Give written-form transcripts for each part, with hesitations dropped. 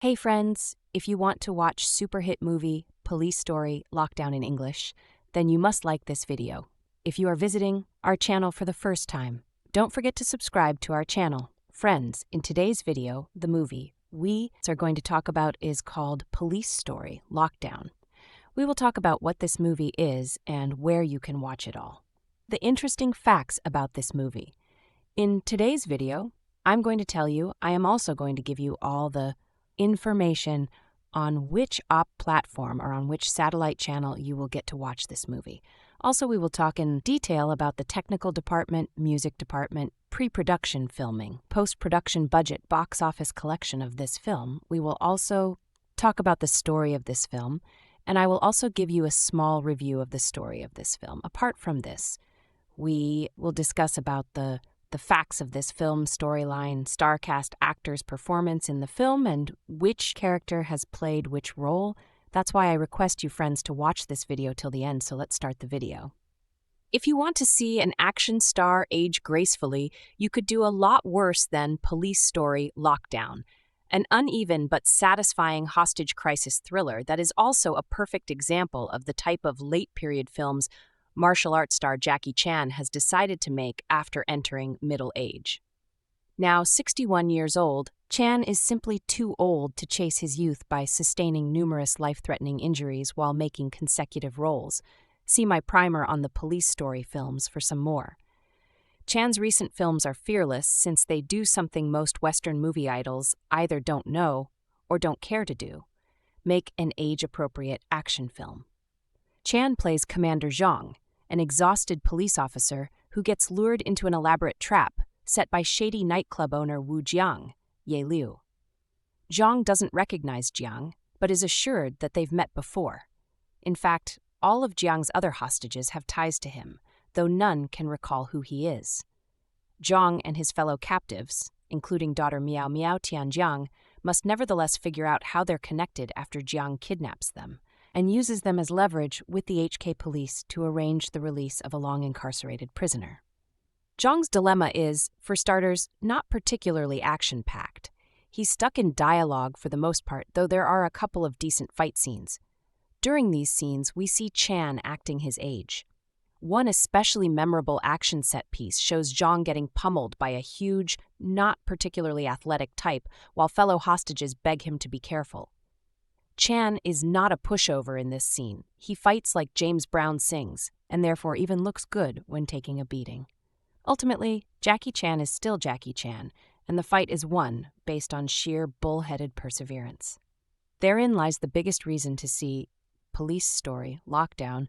Hey friends, if you want to watch super hit movie Police Story Lockdown in English, then you must like this video. If you are visiting our channel for the first time, don't forget to subscribe to our channel. Friends, in today's video, the movie we are going to talk about is called Police Story Lockdown. We will talk about what this movie is and where you can watch it all. The interesting facts about this movie. In today's video, I'm going to tell you, I am also going to give you all the information on which platform or on which satellite channel you will get to watch this movie. Also, we will talk in detail about the technical department, music department, pre-production filming, post-production budget, box office collection of this film. We will also talk about the story of this film, and I will also give you a small review of the story of this film. Apart from this, we will discuss about the facts of this film, storyline, star cast, actors' performance in the film, and which character has played which role. That's why I request you friends to watch this video till the end, so let's start the video. If you want to see an action star age gracefully, you could do a lot worse than Police Story Lockdown, an uneven but satisfying hostage crisis thriller that is also a perfect example of the type of late-period films martial arts star Jackie Chan has decided to make after entering middle age. Now 61 years old, Chan is simply too old to chase his youth by sustaining numerous life-threatening injuries while making consecutive roles. See my primer on the Police Story films for some more. Chan's recent films are fearless since they do something most Western movie idols either don't know or don't care to do: make an age-appropriate action film. Chan plays Commander Zhang, an exhausted police officer who gets lured into an elaborate trap set by shady nightclub owner Wu Jiang, Ye Liu. Zhang doesn't recognize Jiang, but is assured that they've met before. In fact, all of Jiang's other hostages have ties to him, though none can recall who he is. Zhang and his fellow captives, including daughter Miao Miao Tianjiang, must nevertheless figure out how they're connected after Jiang kidnaps them and uses them as leverage with the HK police to arrange the release of a long-incarcerated prisoner. Zhang's dilemma is, for starters, not particularly action-packed. He's stuck in dialogue for the most part, though there are a couple of decent fight scenes. During these scenes, we see Chan acting his age. One especially memorable action set piece shows Zhang getting pummeled by a huge, not particularly athletic type, while fellow hostages beg him to be careful. Chan is not a pushover in this scene. He fights like James Brown sings, and therefore even looks good when taking a beating. Ultimately, Jackie Chan is still Jackie Chan, and the fight is won based on sheer bull-headed perseverance. Therein lies the biggest reason to see Police Story Lockdown.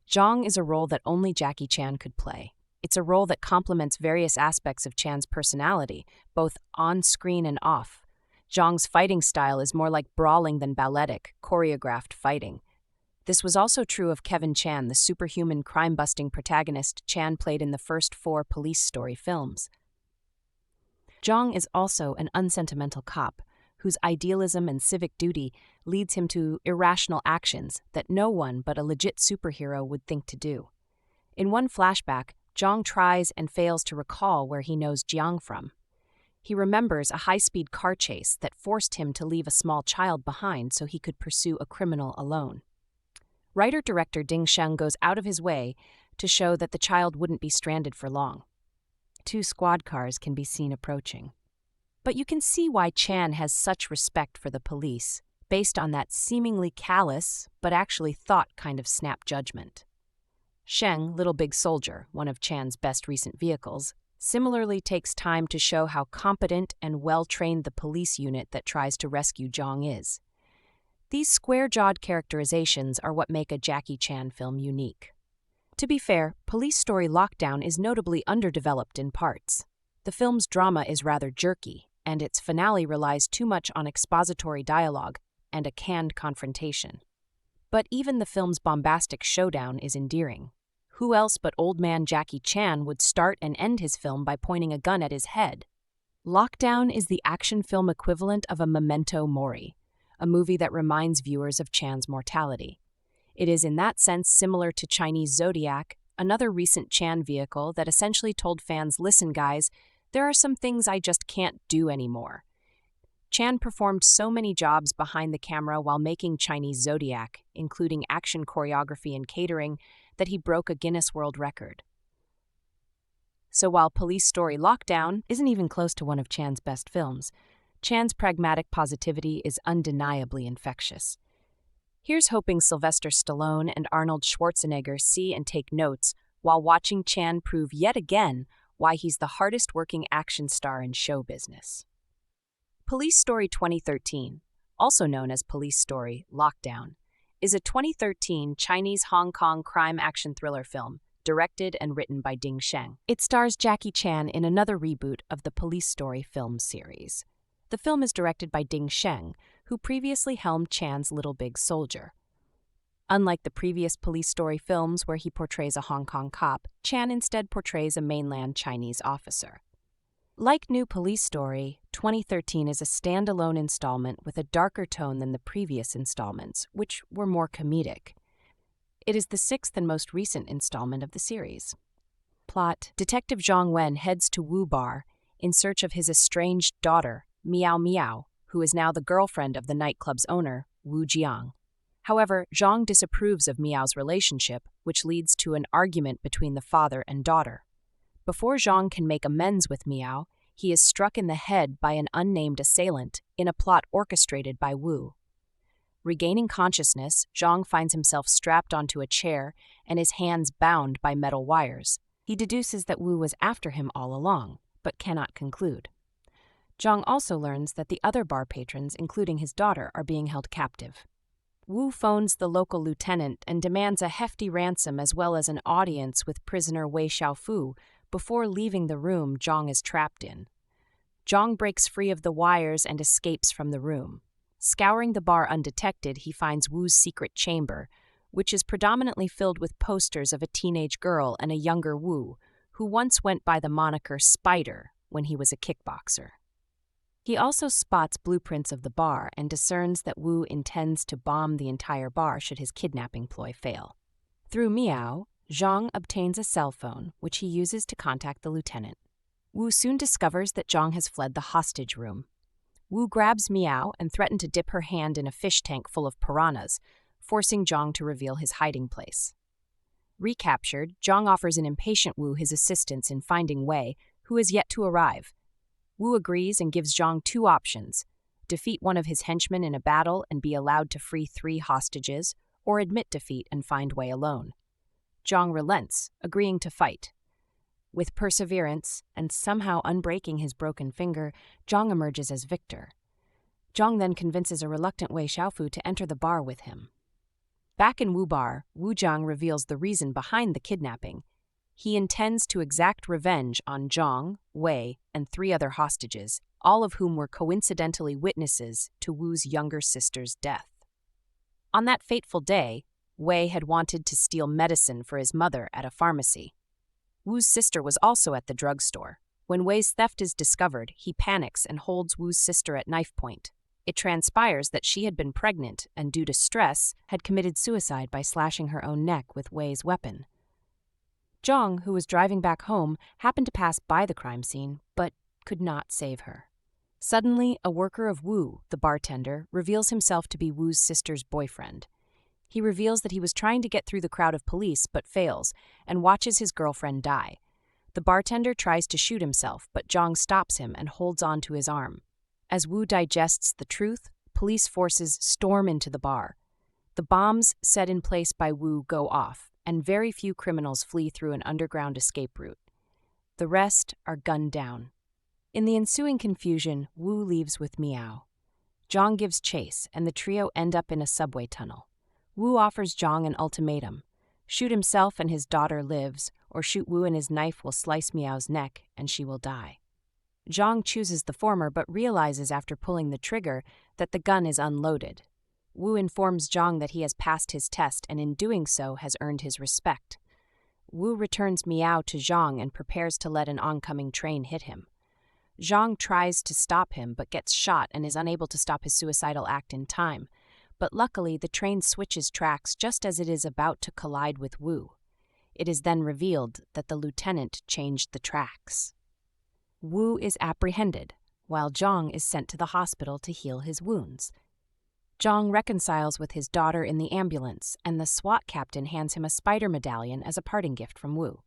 Zhang is a role that only Jackie Chan could play. It's a role that complements various aspects of Chan's personality, both on-screen and off. Zhang's fighting style is more like brawling than balletic, choreographed fighting. This was also true of Kevin Chan, the superhuman crime-busting protagonist Chan played in the first 4 Police Story films. Zhang is also an unsentimental cop, whose idealism and civic duty leads him to irrational actions that no one but a legit superhero would think to do. In one flashback, Zhang tries and fails to recall where he knows Jiang from. He remembers a high-speed car chase that forced him to leave a small child behind so he could pursue a criminal alone. Writer-director Sheng goes out of his way to show that the child wouldn't be stranded for long. 2 squad cars can be seen approaching. But you can see why Chan has such respect for the police, based on that seemingly callous, but actually thought kind of snap judgment. Sheng, Little Big Soldier, one of Chan's best recent vehicles, similarly takes time to show how competent and well-trained the police unit that tries to rescue Zhang is. These square-jawed characterizations are what make a Jackie Chan film unique. To be fair, Police Story Lockdown is notably underdeveloped in parts. The film's drama is rather jerky, and its finale relies too much on expository dialogue and a canned confrontation. But even the film's bombastic showdown is endearing. Who else but old man Jackie Chan would start and end his film by pointing a gun at his head? Lockdown is the action film equivalent of a Memento Mori, a movie that reminds viewers of Chan's mortality. It is in that sense similar to Chinese Zodiac, another recent Chan vehicle that essentially told fans, listen guys, there are some things I just can't do anymore. Chan performed so many jobs behind the camera while making Chinese zodiac, including action choreography and catering, that he broke a Guinness World Record. So while Police Story Lockdown isn't even close to one of Chan's best films, Chan's pragmatic positivity is undeniably infectious. Here's hoping Sylvester Stallone and Arnold Schwarzenegger see and take notes while watching Chan prove yet again why he's the hardest-working action star in show business. Police Story 2013, also known as Police Story Lockdown, is a 2013 Chinese-Hong Kong crime action thriller film, directed and written by Sheng. It stars Jackie Chan in another reboot of the Police Story film series. The film is directed by Sheng, who previously helmed Chan's Little Big Soldier. Unlike the previous Police Story films where he portrays a Hong Kong cop, Chan instead portrays a mainland Chinese officer. Like New Police Story, 2013 is a standalone installment with a darker tone than the previous installments, which were more comedic. It is the sixth and most recent installment of the series. Plot: Detective Zhang Wen heads to Wu Bar in search of his estranged daughter, Miao Miao, who is now the girlfriend of the nightclub's owner, Wu Jiang. However, Zhang disapproves of Miao's relationship, which leads to an argument between the father and daughter. Before Zhang can make amends with Miao, he is struck in the head by an unnamed assailant in a plot orchestrated by Wu. Regaining consciousness, Zhang finds himself strapped onto a chair and his hands bound by metal wires. He deduces that Wu was after him all along, but cannot conclude. Zhang also learns that the other bar patrons, including his daughter, are being held captive. Wu phones the local lieutenant and demands a hefty ransom as well as an audience with prisoner Wei Xiaofu before leaving the room Zhang is trapped in. Zhang breaks free of the wires and escapes from the room. Scouring the bar undetected, he finds Wu's secret chamber, which is predominantly filled with posters of a teenage girl and a younger Wu, who once went by the moniker Spider when he was a kickboxer. He also spots blueprints of the bar and discerns that Wu intends to bomb the entire bar should his kidnapping ploy fail. Through Miao, Zhang obtains a cell phone, which he uses to contact the lieutenant. Wu soon discovers that Zhang has fled the hostage room. Wu grabs Miao and threatens to dip her hand in a fish tank full of piranhas, forcing Zhang to reveal his hiding place. Recaptured, Zhang offers an impatient Wu his assistance in finding Wei, who is yet to arrive. Wu agrees and gives Zhang two options: defeat one of his henchmen in a battle and be allowed to free 3 hostages, or admit defeat and find Wei alone. Zhang relents, agreeing to fight. With perseverance, and somehow unbreaking his broken finger, Zhang emerges as victor. Zhang then convinces a reluctant Wei Xiaofu to enter the bar with him. Back in Wu Bar, Wu Jiang reveals the reason behind the kidnapping. He intends to exact revenge on Zhang, Wei, and 3 other hostages, all of whom were coincidentally witnesses to Wu's younger sister's death. On that fateful day, Wei had wanted to steal medicine for his mother at a pharmacy. Wu's sister was also at the drugstore. When Wei's theft is discovered, he panics and holds Wu's sister at knife point. It transpires that she had been pregnant and, due to stress, had committed suicide by slashing her own neck with Wei's weapon. Zhang, who was driving back home, happened to pass by the crime scene, but could not save her. Suddenly, a worker of Wu, the bartender, reveals himself to be Wu's sister's boyfriend. He reveals that he was trying to get through the crowd of police but fails, and watches his girlfriend die. The bartender tries to shoot himself, but Zhang stops him and holds on to his arm. As Wu digests the truth, police forces storm into the bar. The bombs set in place by Wu go off, and very few criminals flee through an underground escape route. The rest are gunned down. In the ensuing confusion, Wu leaves with Miao. Zhang gives chase, and the trio end up in a subway tunnel. Wu offers Zhang an ultimatum: shoot himself and his daughter lives, or shoot Wu and his knife will slice Miao's neck and she will die. Zhang chooses the former but realizes after pulling the trigger that the gun is unloaded. Wu informs Zhang that he has passed his test and in doing so has earned his respect. Wu returns Miao to Zhang and prepares to let an oncoming train hit him. Zhang tries to stop him but gets shot and is unable to stop his suicidal act in time. But luckily, the train switches tracks just as it is about to collide with Wu. It is then revealed that the lieutenant changed the tracks. Wu is apprehended. while Zhang is sent to the hospital to heal his wounds. Zhang reconciles with his daughter in the ambulance, and the SWAT captain hands him a spider medallion as a parting gift from Wu.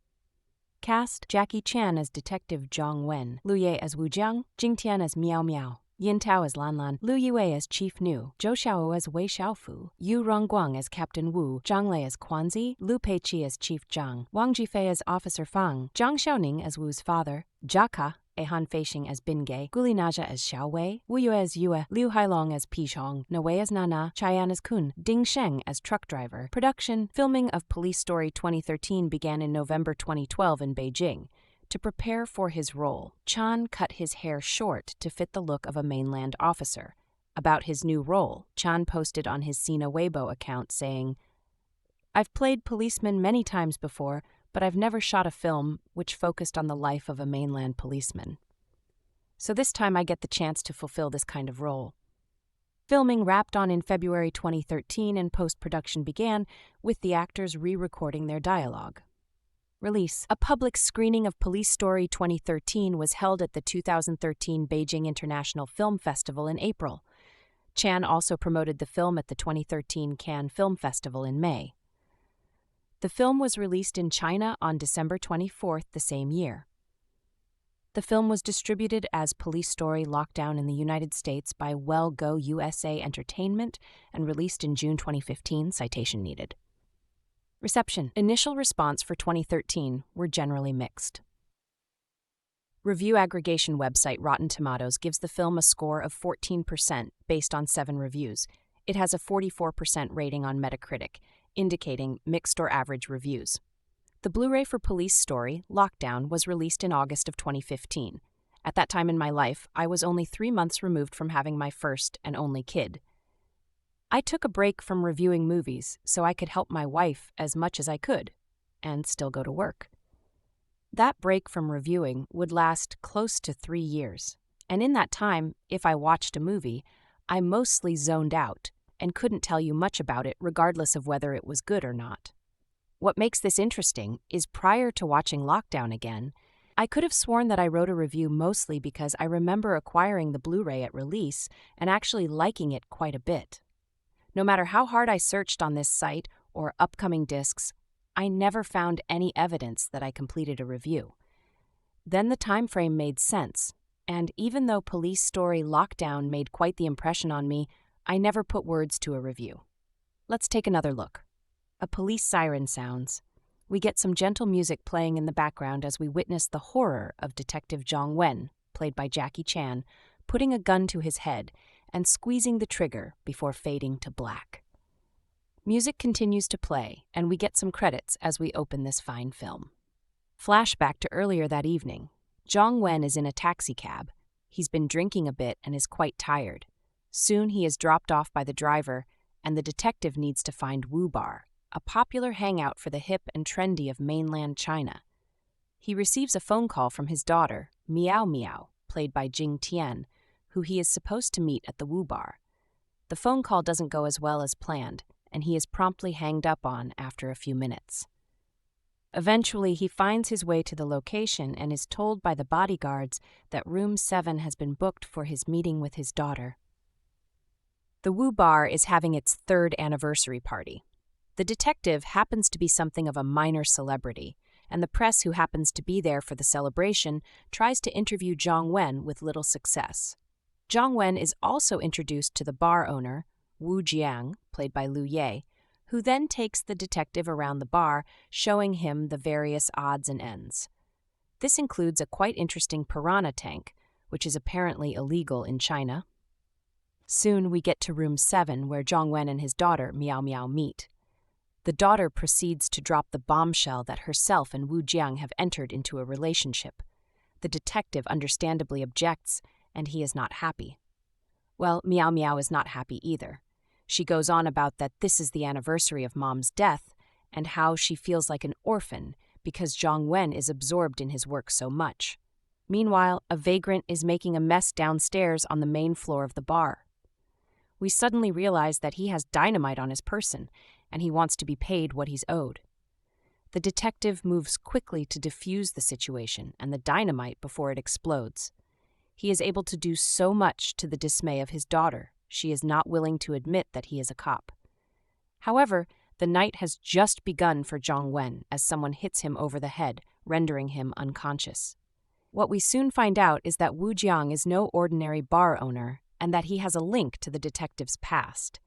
Cast: Jackie Chan as Detective Zhang Wen, Lu Ye as Wu Jiang, Jing Tian as Miao Miao, Yin Tao as Lan Lan, Lu Yue as Chief Nu, Zhou Xiao as Wei Xiaofu, Yu Rongguang as Captain Wu, Zhang Lei as Quanzi, Lu Peiqi as Chief Zhang, Wang Jifei as Officer Fang, Zhang Xiaoning as Wu's father, Jia Han Feixing as Bingei, Guli Naja as Xiao Wei, Wu Yue as Yue, Liu Hailong as Pi Chong, Na Wei as Nana, Chaiyan as Kun, Ding Sheng as truck driver. Production: filming of Police Story 2013 began in November 2012 in Beijing. To prepare for his role, Chan cut his hair short to fit the look of a mainland officer. About his new role, Chan posted on his Sina Weibo account saying, "I've played policeman many times before, but I've never shot a film which focused on the life of a mainland policeman. So this time I get the chance to fulfill this kind of role." Filming wrapped on in February 2013 and post-production began, with the actors re-recording their dialogue. Release: a public screening of Police Story 2013 was held at the 2013 Beijing International Film Festival in April. Chan also promoted the film at the 2013 Cannes Film Festival in May. The film was released in China on December 24th the same year. The film was distributed as Police Story Lockdown in the United States by Well Go USA Entertainment and released in June 2015, citation needed. Reception: initial response for 2013 were generally mixed. Review aggregation website Rotten Tomatoes gives the film a score of 14% based on 7 reviews. It has a 44% rating on Metacritic, indicating mixed or average reviews. The Blu-ray for Police Story Lockdown was released in August of 2015. At that time in my life, I was only 3 months removed from having my first and only kid. I took a break from reviewing movies so I could help my wife as much as I could, and still go to work. That break from reviewing would last close to 3 years, and in that time, if I watched a movie, I mostly zoned out and couldn't tell you much about it regardless of whether it was good or not. What makes this interesting is prior to watching Lockdown again, I could have sworn that I wrote a review mostly because I remember acquiring the Blu-ray at release and actually liking it quite a bit. No matter how hard I searched on this site or upcoming discs, I never found any evidence that I completed a review. Then the time frame made sense, and even though Police Story Lockdown made quite the impression on me, I never put words to a review. Let's take another look. A police siren sounds. We get some gentle music playing in the background as we witness the horror of Detective Zhang Wen, played by Jackie Chan, putting a gun to his head and squeezing the trigger before fading to black. Music continues to play, and we get some credits as we open this fine film. Flashback to earlier that evening. Zhang Wen is in a taxicab. He's been drinking a bit and is quite tired. Soon he is dropped off by the driver, and the detective needs to find Wu Bar, a popular hangout for the hip and trendy of mainland China. He receives a phone call from his daughter, Miao Miao, played by Jing Tian, who he is supposed to meet at the Wu Bar. The phone call doesn't go as well as planned, and he is promptly hanged up on after a few minutes. Eventually, he finds his way to the location and is told by the bodyguards that room 7 has been booked for his meeting with his daughter. The Wu Bar is having its 3rd anniversary party. The detective happens to be something of a minor celebrity, and the press who happens to be there for the celebration tries to interview Zhang Wen with little success. Zhang Wen is also introduced to the bar owner, Wu Jiang, played by Lu Ye, who then takes the detective around the bar, showing him the various odds and ends. This includes a quite interesting piranha tank, which is apparently illegal in China. Soon we get to room 7, where Zhang Wen and his daughter, Miao Miao, meet. The daughter proceeds to drop the bombshell that herself and Wu Jiang have entered into a relationship. The detective understandably objects, and he is not happy. Well, Miao Miao is not happy either. She goes on about that this is the anniversary of Mom's death, and how she feels like an orphan because Zhang Wen is absorbed in his work so much. Meanwhile, a vagrant is making a mess downstairs on the main floor of the bar. We suddenly realize that he has dynamite on his person, and he wants to be paid what he's owed. The detective moves quickly to defuse the situation and the dynamite before it explodes. He is able to do so much to the dismay of his daughter. She is not willing to admit that he is a cop. However, the night has just begun for Zhang Wen as someone hits him over the head, rendering him unconscious. What we soon find out is that Wu Jiang is no ordinary bar owner and that he has a link to the detective's past.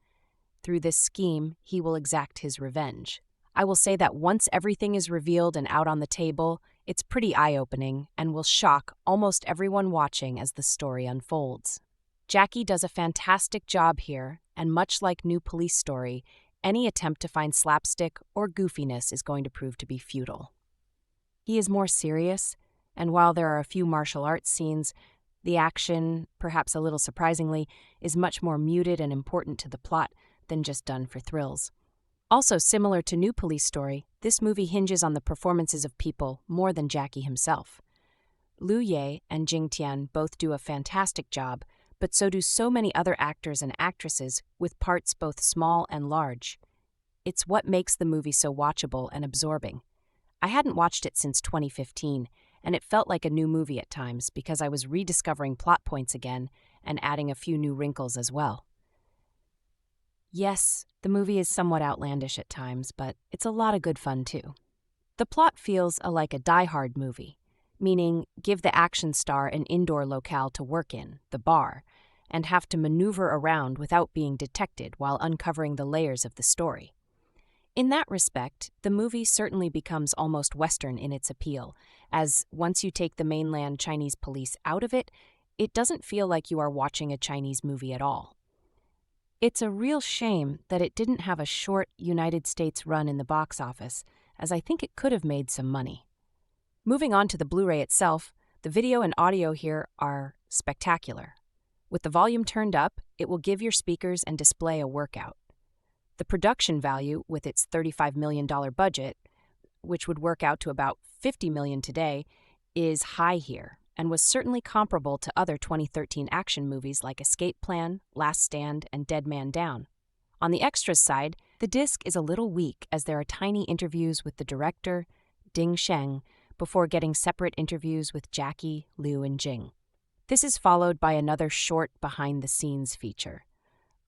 Through this scheme, he will exact his revenge. I will say that once everything is revealed and out on the table, it's pretty eye-opening and will shock almost everyone watching as the story unfolds. Jackie does a fantastic job here, and much like New Police Story, any attempt to find slapstick or goofiness is going to prove to be futile. He is more serious, and while there are a few martial arts scenes, the action, perhaps a little surprisingly, is much more muted and important to the plot than just done for thrills. Also similar to New Police Story, this movie hinges on the performances of people more than Jackie himself. Liu Ye and Jing Tian both do a fantastic job, but so do so many other actors and actresses with parts both small and large. It's what makes the movie so watchable and absorbing. I hadn't watched it since 2015, and it felt like a new movie at times because I was rediscovering plot points again and adding a few new wrinkles as well. Yes, the movie is somewhat outlandish at times, but it's a lot of good fun too. The plot feels like a Die Hard movie, meaning give the action star an indoor locale to work in, the bar, and have to maneuver around without being detected while uncovering the layers of the story. In that respect, the movie certainly becomes almost Western in its appeal, as once you take the mainland Chinese police out of it, it doesn't feel like you are watching a Chinese movie at all. It's a real shame that it didn't have a short United States run in the box office, as I think it could have made some money. Moving on to the Blu-ray itself, the video and audio here are spectacular. With the volume turned up, it will give your speakers and display a workout. The production value, with its $35 million budget, which would work out to about $50 million today, is high here, and was certainly comparable to other 2013 action movies like Escape Plan, Last Stand, and Dead Man Down. On the extras side, the disc is a little weak as there are tiny interviews with the director, Sheng, before getting separate interviews with Jackie, Liu, and Jing. This is followed by another short behind-the-scenes feature.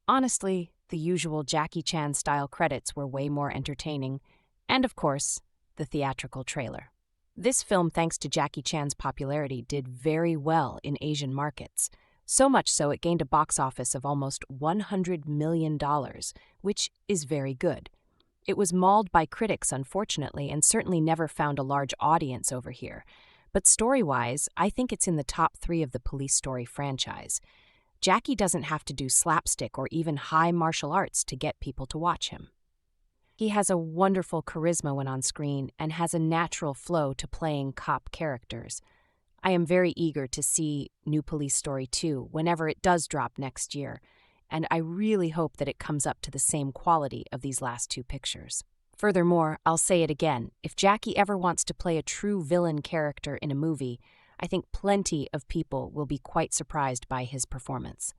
Honestly, the usual Jackie Chan-style credits were way more entertaining, and of course, the theatrical trailer. This film, thanks to Jackie Chan's popularity, did very well in Asian markets. So much so it gained a box office of almost $100 million, which is very good. It was mauled by critics, unfortunately, and certainly never found a large audience over here. But story-wise, I think it's in the top 3 of the Police Story franchise. Jackie doesn't have to do slapstick or even high martial arts to get people to watch him. He has a wonderful charisma when on screen and has a natural flow to playing cop characters. I am very eager to see New Police Story 2 whenever it does drop next year, and I really hope that it comes up to the same quality of these last 2 pictures. Furthermore, I'll say it again, if Jackie ever wants to play a true villain character in a movie, I think plenty of people will be quite surprised by his performance.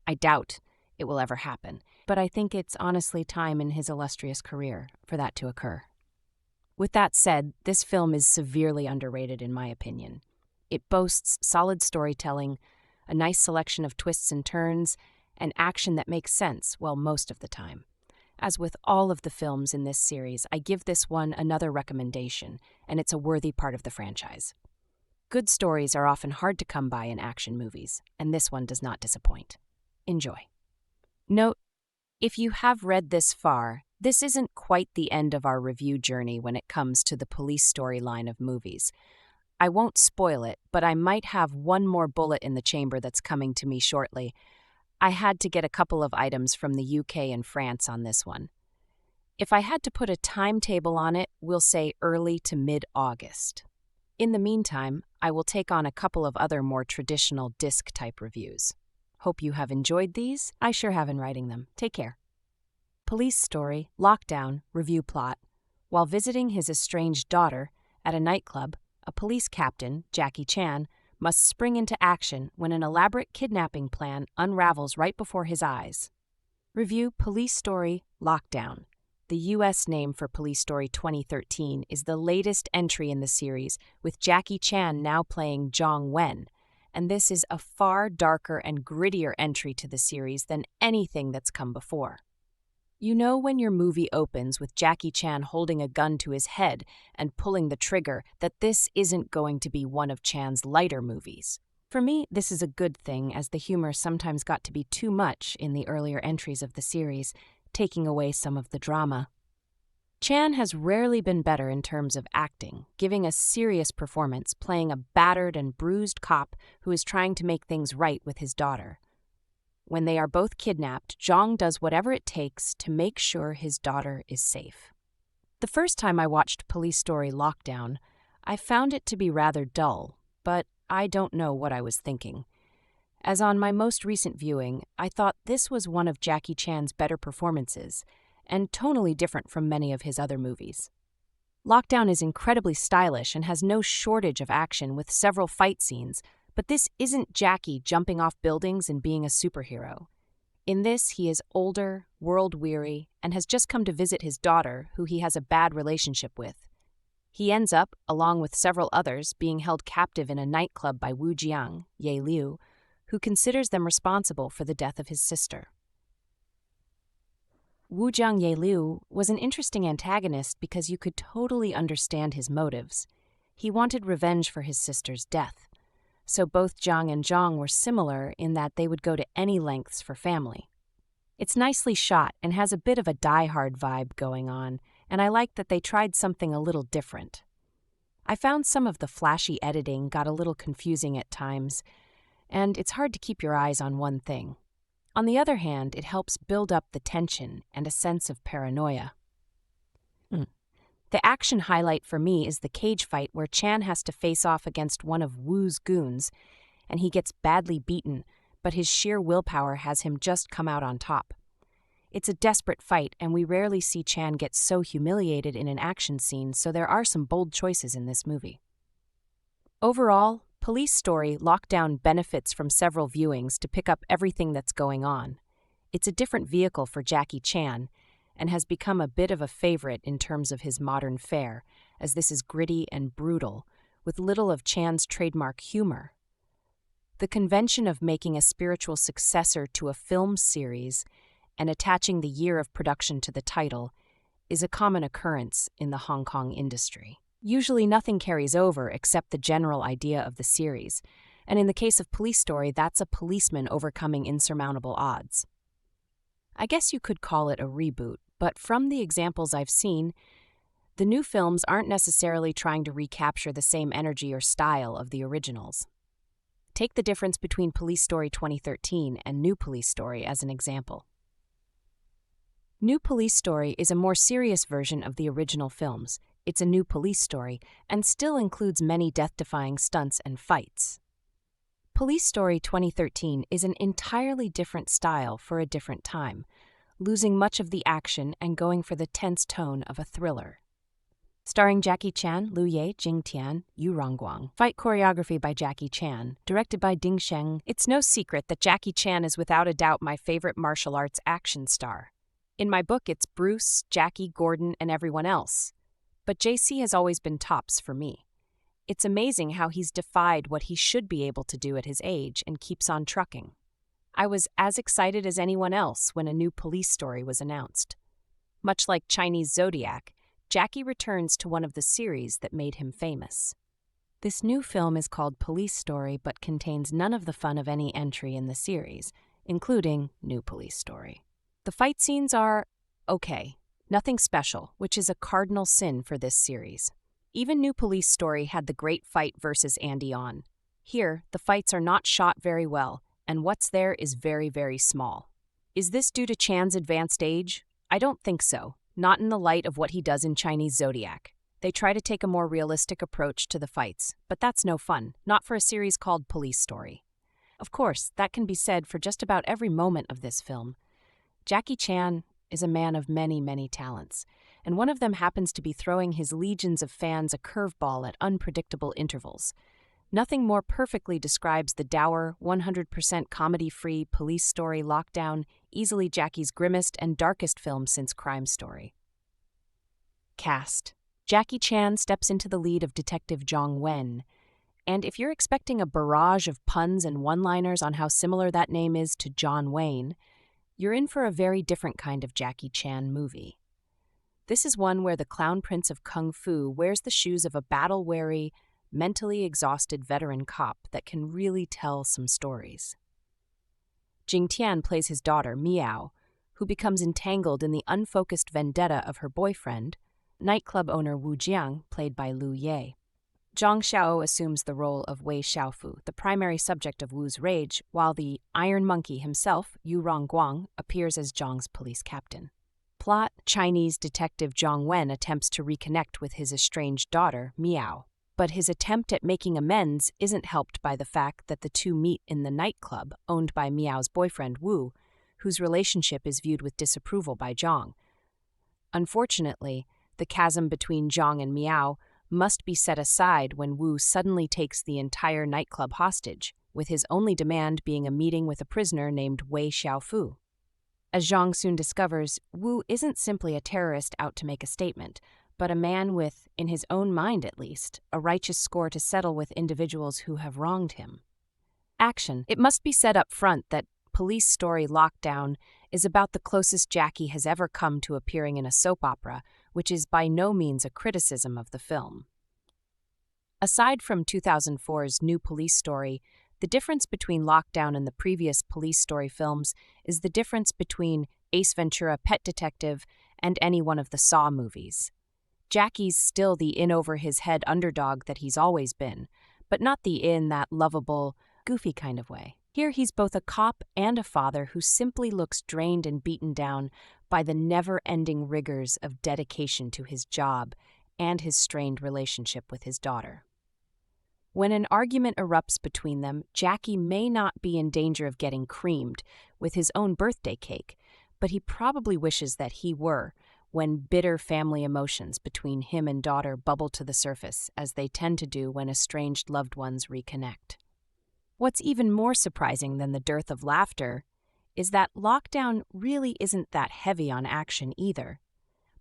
I doubt it will ever happen, but I think it's honestly time in his illustrious career for that to occur. With that said, this film is severely underrated in my opinion. It boasts solid storytelling, a nice selection of twists and turns, and action that makes sense, well, most of the time. As with all of the films in this series, I give this one another recommendation, and it's a worthy part of the franchise. Good stories are often hard to come by in action movies, and this one does not disappoint. Enjoy. Note, if you have read this far, this isn't quite the end of our review journey when it comes to the Police Story line of movies. I won't spoil it, but I might have one more bullet in the chamber that's coming to me shortly. I had to get a couple of items from the UK and France on this one. If I had to put a timetable on it, we'll say early to mid-August. In the meantime, I will take on a couple of other more traditional disc-type reviews. Hope you have enjoyed these. I sure have in writing them. Take care. Police Story, Lockdown, Review Plot. While visiting his estranged daughter at a nightclub, a police captain, Jackie Chan, must spring into action when an elaborate kidnapping plan unravels right before his eyes. Review Police Story, Lockdown. The U.S. name for Police Story 2013 is the latest entry in the series, with Jackie Chan now playing Zhang Wen, and this is a far darker and grittier entry to the series than anything that's come before. You know when your movie opens with Jackie Chan holding a gun to his head and pulling the trigger that this isn't going to be one of Chan's lighter movies. For me, this is a good thing, as the humor sometimes got to be too much in the earlier entries of the series, taking away some of the drama. Chan has rarely been better in terms of acting, giving a serious performance, playing a battered and bruised cop who is trying to make things right with his daughter. When they are both kidnapped, Zhang does whatever it takes to make sure his daughter is safe. The first time I watched Police Story Lockdown, I found it to be rather dull, but I don't know what I was thinking. As on my most recent viewing, I thought this was one of Jackie Chan's better performances, and tonally different from many of his other movies. Lockdown is incredibly stylish and has no shortage of action with several fight scenes, but this isn't Jackie jumping off buildings and being a superhero. In this, he is older, world-weary, and has just come to visit his daughter, who he has a bad relationship with. He ends up, along with several others, being held captive in a nightclub by Wu Jiang, Ye Liu, who considers them responsible for the death of his sister. Wu Jiang Ye Liu was an interesting antagonist because you could totally understand his motives. He wanted revenge for his sister's death. So both Zhang and Zhang were similar in that they would go to any lengths for family. It's nicely shot and has a bit of a Die Hard vibe going on, and I like that they tried something a little different. I found some of the flashy editing got a little confusing at times, and it's hard to keep your eyes on one thing. On the other hand, it helps build up the tension and a sense of paranoia. The action highlight for me is the cage fight where Chan has to face off against one of Wu's goons, and he gets badly beaten, but his sheer willpower has him just come out on top. It's a desperate fight, and we rarely see Chan get so humiliated in an action scene, so there are some bold choices in this movie. Overall, Police Story Lockdown benefits from several viewings to pick up everything that's going on. It's a different vehicle for Jackie Chan, and has become a bit of a favorite in terms of his modern fare, as this is gritty and brutal, with little of Chan's trademark humor. The convention of making a spiritual successor to a film series and attaching the year of production to the title is a common occurrence in the Hong Kong industry. Usually nothing carries over except the general idea of the series, and in the case of Police Story, that's a policeman overcoming insurmountable odds. I guess you could call it a reboot, but from the examples I've seen, the new films aren't necessarily trying to recapture the same energy or style of the originals. Take the difference between Police Story 2013 and New Police Story as an example. New Police Story is a more serious version of the original films. It's a new police story and still includes many death-defying stunts and fights. Police Story 2013 is an entirely different style for a different time, losing much of the action and going for the tense tone of a thriller. Starring Jackie Chan, Liu Ye, Jing Tian, Yu Rongguang. Fight choreography by Jackie Chan, directed by Sheng. It's no secret that Jackie Chan is without a doubt my favorite martial arts action star. In my book, it's Bruce, Jackie, Gordon, and everyone else. But JC has always been tops for me. It's amazing how he's defied what he should be able to do at his age and keeps on trucking. I was as excited as anyone else when a new Police Story was announced. Much like Chinese Zodiac, Jackie returns to one of the series that made him famous. This new film is called Police Story but contains none of the fun of any entry in the series, including New Police Story. The fight scenes are okay, nothing special, which is a cardinal sin for this series. Even New Police Story had the great fight versus Andy On. Here, the fights are not shot very well, and what's there is very, very small. Is this due to Chan's advanced age? I don't think so, not in the light of what he does in Chinese Zodiac. They try to take a more realistic approach to the fights, but that's no fun, not for a series called Police Story. Of course, that can be said for just about every moment of this film. Jackie Chan is a man of many, many talents, and one of them happens to be throwing his legions of fans a curveball at unpredictable intervals. Nothing more perfectly describes the dour, 100% comedy-free Police Story Lockdown, easily Jackie's grimmest and darkest film since Crime Story. Cast. Jackie Chan steps into the lead of Detective Zhang Wen, And if you're expecting a barrage of puns and one-liners on how similar that name is to John Wayne, you're in for a very different kind of Jackie Chan movie. This is one where the clown prince of Kung Fu wears the shoes of a battle-weary, mentally exhausted veteran cop that can really tell some stories. Jing Tian plays his daughter, Miao, who becomes entangled in the unfocused vendetta of her boyfriend, nightclub owner Wu Jiang, played by Liu Ye. Zhang Xiao assumes the role of Wei Xiaofu, the primary subject of Wu's rage, while the Iron Monkey himself, Yu Rongguang, appears as Zhang's police captain. Plot: Chinese detective Zhang Wen attempts to reconnect with his estranged daughter, Miao. But his attempt at making amends isn't helped by the fact that the two meet in the nightclub owned by Miao's boyfriend Wu, whose relationship is viewed with disapproval by Zhang. Unfortunately, the chasm between Zhang and Miao must be set aside when Wu suddenly takes the entire nightclub hostage, with his only demand being a meeting with a prisoner named Wei Xiaofu. As Zhang soon discovers, Wu isn't simply a terrorist out to make a statement, but a man with, in his own mind at least, a righteous score to settle with individuals who have wronged him. Action. It must be said up front that Police Story Lockdown is about the closest Jackie has ever come to appearing in a soap opera, which is by no means a criticism of the film. Aside from 2004's New Police Story, the difference between Lockdown and the previous Police Story films is the difference between Ace Ventura: Pet Detective and any one of the Saw movies. Jackie's still the in-over-his-head underdog that he's always been, but not the in that lovable, goofy kind of way. Here he's both a cop and a father who simply looks drained and beaten down by the never-ending rigors of dedication to his job and his strained relationship with his daughter. When an argument erupts between them, Jackie may not be in danger of getting creamed with his own birthday cake, but he probably wishes that he were, when bitter family emotions between him and daughter bubble to the surface, as they tend to do when estranged loved ones reconnect. What's even more surprising than the dearth of laughter is that Lockdown really isn't that heavy on action either,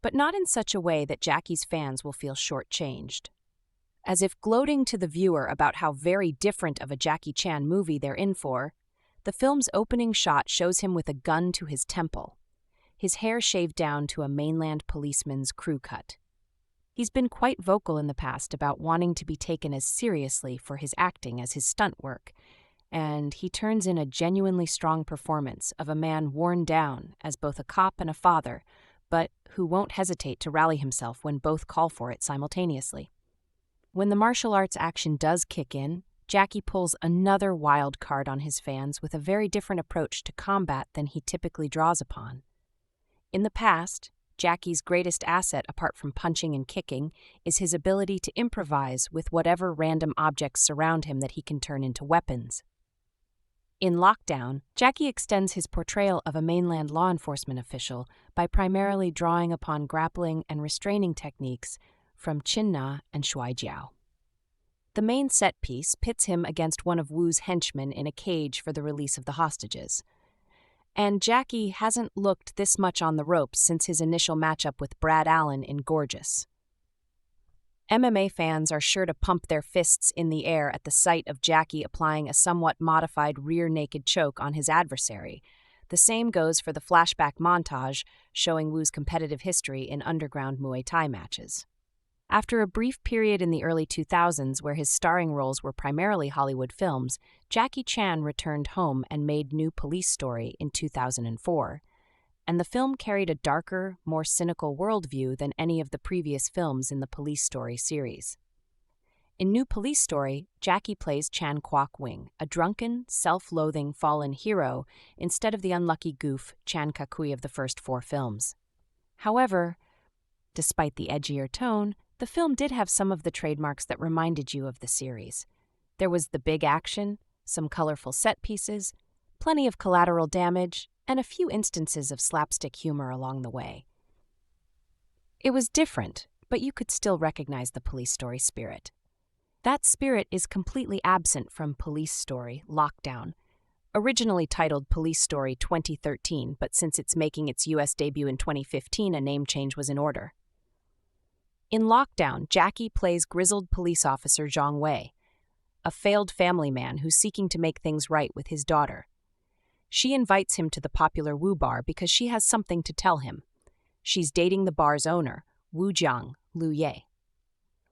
but not in such a way that Jackie's fans will feel shortchanged. As if gloating to the viewer about how very different of a Jackie Chan movie they're in for, the film's opening shot shows him with a gun to his temple, his hair shaved down to a mainland policeman's crew cut. He's been quite vocal in the past about wanting to be taken as seriously for his acting as his stunt work, and he turns in a genuinely strong performance of a man worn down as both a cop and a father, but who won't hesitate to rally himself when both call for it simultaneously. When the martial arts action does kick in, Jackie pulls another wild card on his fans with a very different approach to combat than he typically draws upon. In the past, Jackie's greatest asset apart from punching and kicking is his ability to improvise with whatever random objects surround him that he can turn into weapons. In Lockdown, Jackie extends his portrayal of a mainland law enforcement official by primarily drawing upon grappling and restraining techniques from Chin Na and Shuai Jiao. The main set piece pits him against one of Wu's henchmen in a cage for the release of the hostages. And Jackie hasn't looked this much on the ropes since his initial matchup with Brad Allen in Gorgeous. MMA fans are sure to pump their fists in the air at the sight of Jackie applying a somewhat modified rear naked choke on his adversary. The same goes for the flashback montage showing Wu's competitive history in underground Muay Thai matches. After a brief period in the early 2000s where his starring roles were primarily Hollywood films, Jackie Chan returned home and made New Police Story in 2004, and the film carried a darker, more cynical worldview than any of the previous films in the Police Story series. In New Police Story, Jackie plays Chan Kwok Wing, a drunken, self-loathing fallen hero instead of the unlucky goof Chan Kakui of the first 4 films. However, despite the edgier tone, the film did have some of the trademarks that reminded you of the series. There was the big action, some colorful set pieces, plenty of collateral damage, and a few instances of slapstick humor along the way. It was different, but you could still recognize the Police Story spirit. That spirit is completely absent from Police Story Lockdown, originally titled Police Story 2013, but since it's making its US debut in 2015, a name change was in order. In Lockdown, Jackie plays grizzled police officer Zhang Wei, a failed family man who's seeking to make things right with his daughter. She invites him to the popular Wu bar because she has something to tell him. She's dating the bar's owner, Wu Jiang, Lu Ye.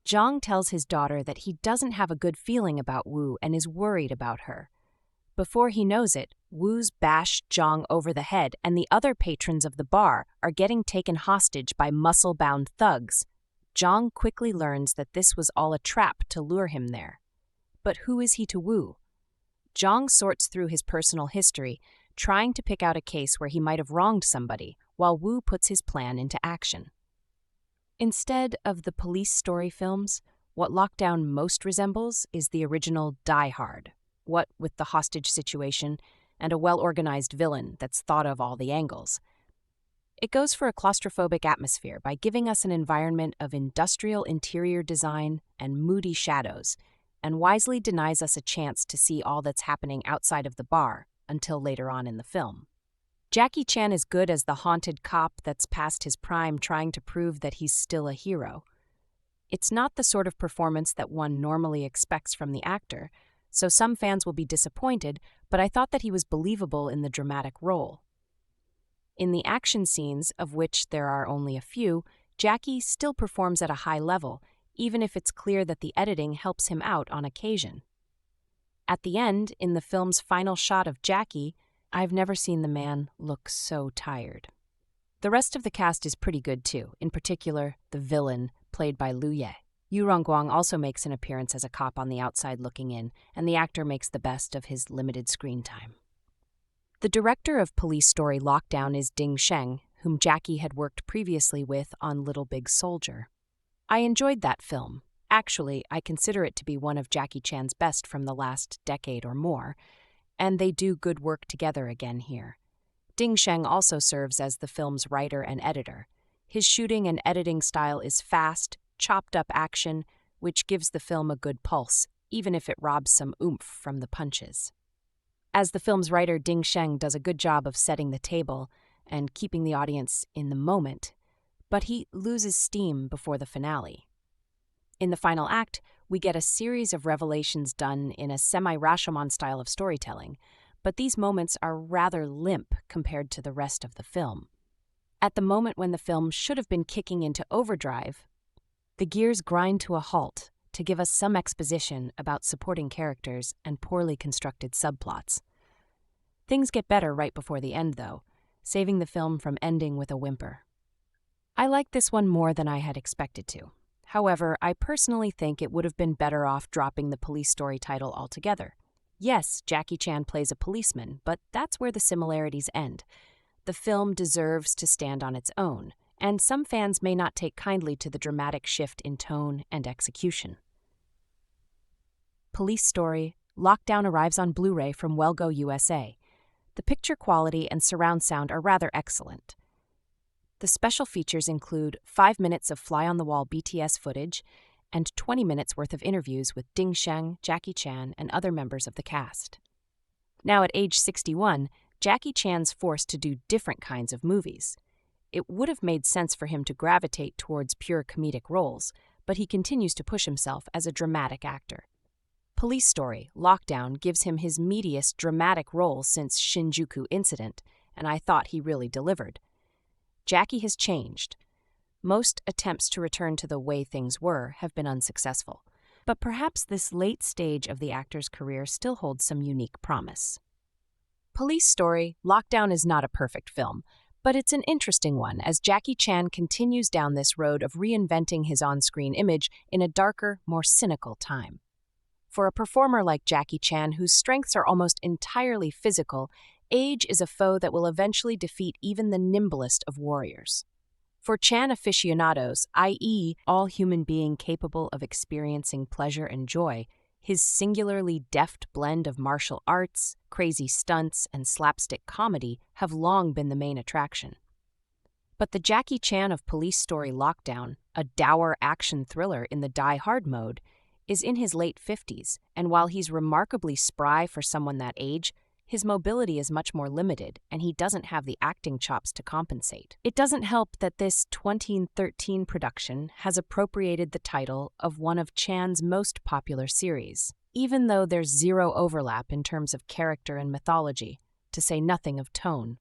Jiang tells his daughter that he doesn't have a good feeling about Wu and is worried about her. Before he knows it, Wu's bashed Jiang over the head and the other patrons of the bar are getting taken hostage by muscle-bound thugs. Jiang quickly learns that this was all a trap to lure him there. But who is he to Wu? Jiang sorts through his personal history, trying to pick out a case where he might have wronged somebody, while Wu puts his plan into action. Instead of the police story films, what Lockdown most resembles is the original Die Hard, what with the hostage situation and a well-organized villain that's thought of all the angles. It goes for a claustrophobic atmosphere by giving us an environment of industrial interior design and moody shadows, and wisely denies us a chance to see all that's happening outside of the bar until later on in the film. Jackie Chan is good as the haunted cop that's past his prime trying to prove that he's still a hero. It's not the sort of performance that one normally expects from the actor, so some fans will be disappointed, but I thought that he was believable in the dramatic role. In the action scenes, of which there are only a few, Jackie still performs at a high level, even if it's clear that the editing helps him out on occasion. At the end, in the film's final shot of Jackie, I've never seen the man look so tired. The rest of the cast is pretty good too, in particular, the villain, played by Lu Ye. Yu Rongguang also makes an appearance as a cop on the outside looking in, and the actor makes the best of his limited screen time. The director of Police Story Lockdown is Sheng, whom Jackie had worked previously with on Little Big Soldier. I enjoyed that film. Actually, I consider it to be one of Jackie Chan's best from the last decade or more, and they do good work together again here. Sheng also serves as the film's writer and editor. His shooting and editing style is fast, chopped-up action, which gives the film a good pulse, even if it robs some oomph from the punches. As the film's writer, Sheng does a good job of setting the table and keeping the audience in the moment, but he loses steam before the finale. In the final act, we get a series of revelations done in a semi-Rashomon style of storytelling, but these moments are rather limp compared to the rest of the film. At the moment when the film should have been kicking into overdrive, the gears grind to a halt to give us some exposition about supporting characters and poorly constructed subplots. Things get better right before the end, though, saving the film from ending with a whimper. I like this one more than I had expected to. However, I personally think it would have been better off dropping the police story title altogether. Yes, Jackie Chan plays a policeman, but that's where the similarities end. The film deserves to stand on its own, and some fans may not take kindly to the dramatic shift in tone and execution. Police Story Lockdown arrives on Blu-ray from Wellgo USA. The picture quality and surround sound are rather excellent. The special features include 5 minutes of fly-on-the-wall BTS footage and 20 minutes worth of interviews with Sheng, Jackie Chan, and other members of the cast. Now at age 61, Jackie Chan's forced to do different kinds of movies. It would have made sense for him to gravitate towards pure comedic roles, but he continues to push himself as a dramatic actor. Police Story Lockdown gives him his meatiest dramatic role since Shinjuku Incident, and I thought he really delivered. Jackie has changed. Most attempts to return to the way things were have been unsuccessful, but perhaps this late stage of the actor's career still holds some unique promise. Police Story Lockdown is not a perfect film, but it's an interesting one as Jackie Chan continues down this road of reinventing his on-screen image in a darker, more cynical time. For a performer like Jackie Chan, whose strengths are almost entirely physical, age is a foe that will eventually defeat even the nimblest of warriors. For Chan aficionados, i.e., all human being capable of experiencing pleasure and joy, his singularly deft blend of martial arts, crazy stunts, and slapstick comedy have long been the main attraction. But the Jackie Chan of Police Story Lockdown, a dour action thriller in the Die Hard mode, is in his late 50s, and while he's remarkably spry for someone that age, his mobility is much more limited, and he doesn't have the acting chops to compensate. It doesn't help that this 2013 production has appropriated the title of one of Chan's most popular series. even though there's zero overlap in terms of character and mythology, to say nothing of tone.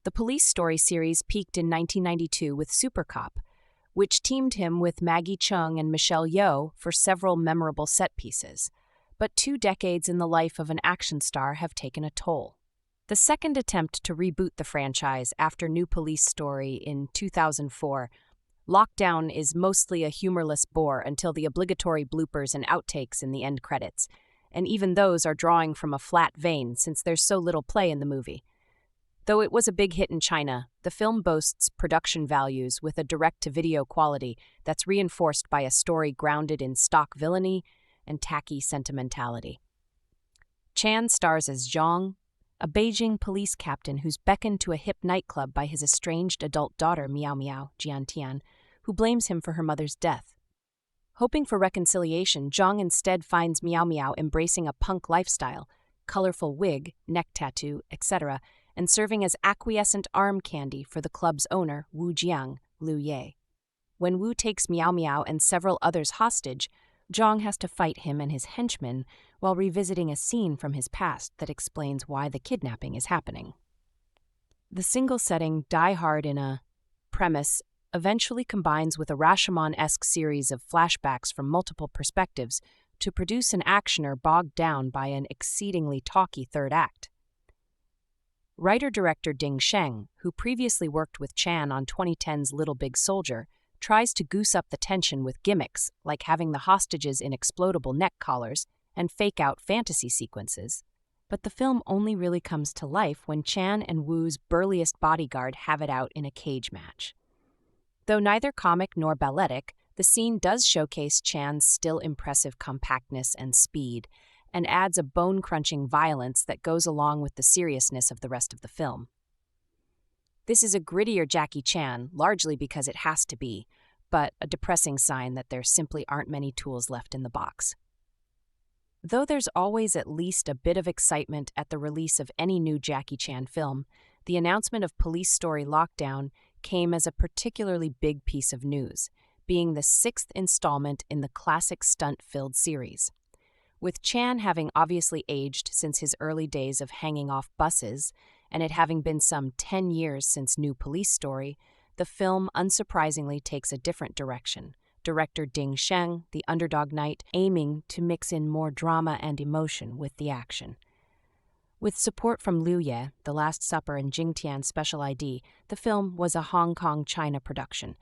The police story series peaked in 1992 with Super Cop, which teamed him with Maggie Cheung and Michelle Yeoh for several memorable set pieces. But 2 decades in the life of an action star have taken a toll. The second attempt to reboot the franchise after New Police Story in 2004, Lockdown is mostly a humorless bore until the obligatory bloopers and outtakes in the end credits, and even those are drawing from a flat vein since there's so little play in the movie. Though it was a big hit in China, the film boasts production values with a direct-to-video quality that's reinforced by a story grounded in stock villainy and tacky sentimentality. Chen stars as Zhang, a Beijing police captain who's beckoned to a hip nightclub by his estranged adult daughter Miao Miao, Jing Tian, who blames him for her mother's death. Hoping for reconciliation, Zhang instead finds Miao Miao embracing a punk lifestyle, colorful wig, neck tattoo, etc., and serving as acquiescent arm candy for the club's owner, Wu Jiang, Liu Ye. When Wu takes Miao Miao and several others hostage, Zhang has to fight him and his henchmen while revisiting a scene from his past that explains why the kidnapping is happening. The single-setting Die Hard in a premise eventually combines with a Rashomon-esque series of flashbacks from multiple perspectives to produce an actioner bogged down by an exceedingly talky third act. Writer-director Sheng, who previously worked with Chan on 2010's Little Big Soldier, tries to goose up the tension with gimmicks like having the hostages in explodable neck collars and fake-out fantasy sequences. But the film only really comes to life when Chan and Wu's burliest bodyguard have it out in a cage match. Though neither comic nor balletic, the scene does showcase Chan's still impressive compactness and speed, and adds a bone-crunching violence that goes along with the seriousness of the rest of the film. This is a grittier Jackie Chan, largely because it has to be, but a depressing sign that there simply aren't many tools left in the box. Though there's always at least a bit of excitement at the release of any new Jackie Chan film, the announcement of Police Story Lockdown came as a particularly big piece of news, being the 6th installment in the classic stunt-filled series. With Chan having obviously aged since his early days of hanging off buses, and it having been some 10 years since New Police Story, the film unsurprisingly takes a different direction. Director Sheng, the underdog knight, aiming to mix in more drama and emotion with the action. With support from Liu Ye, The Last Supper, and Jing Tian Special ID, the film was a Hong Kong-China production,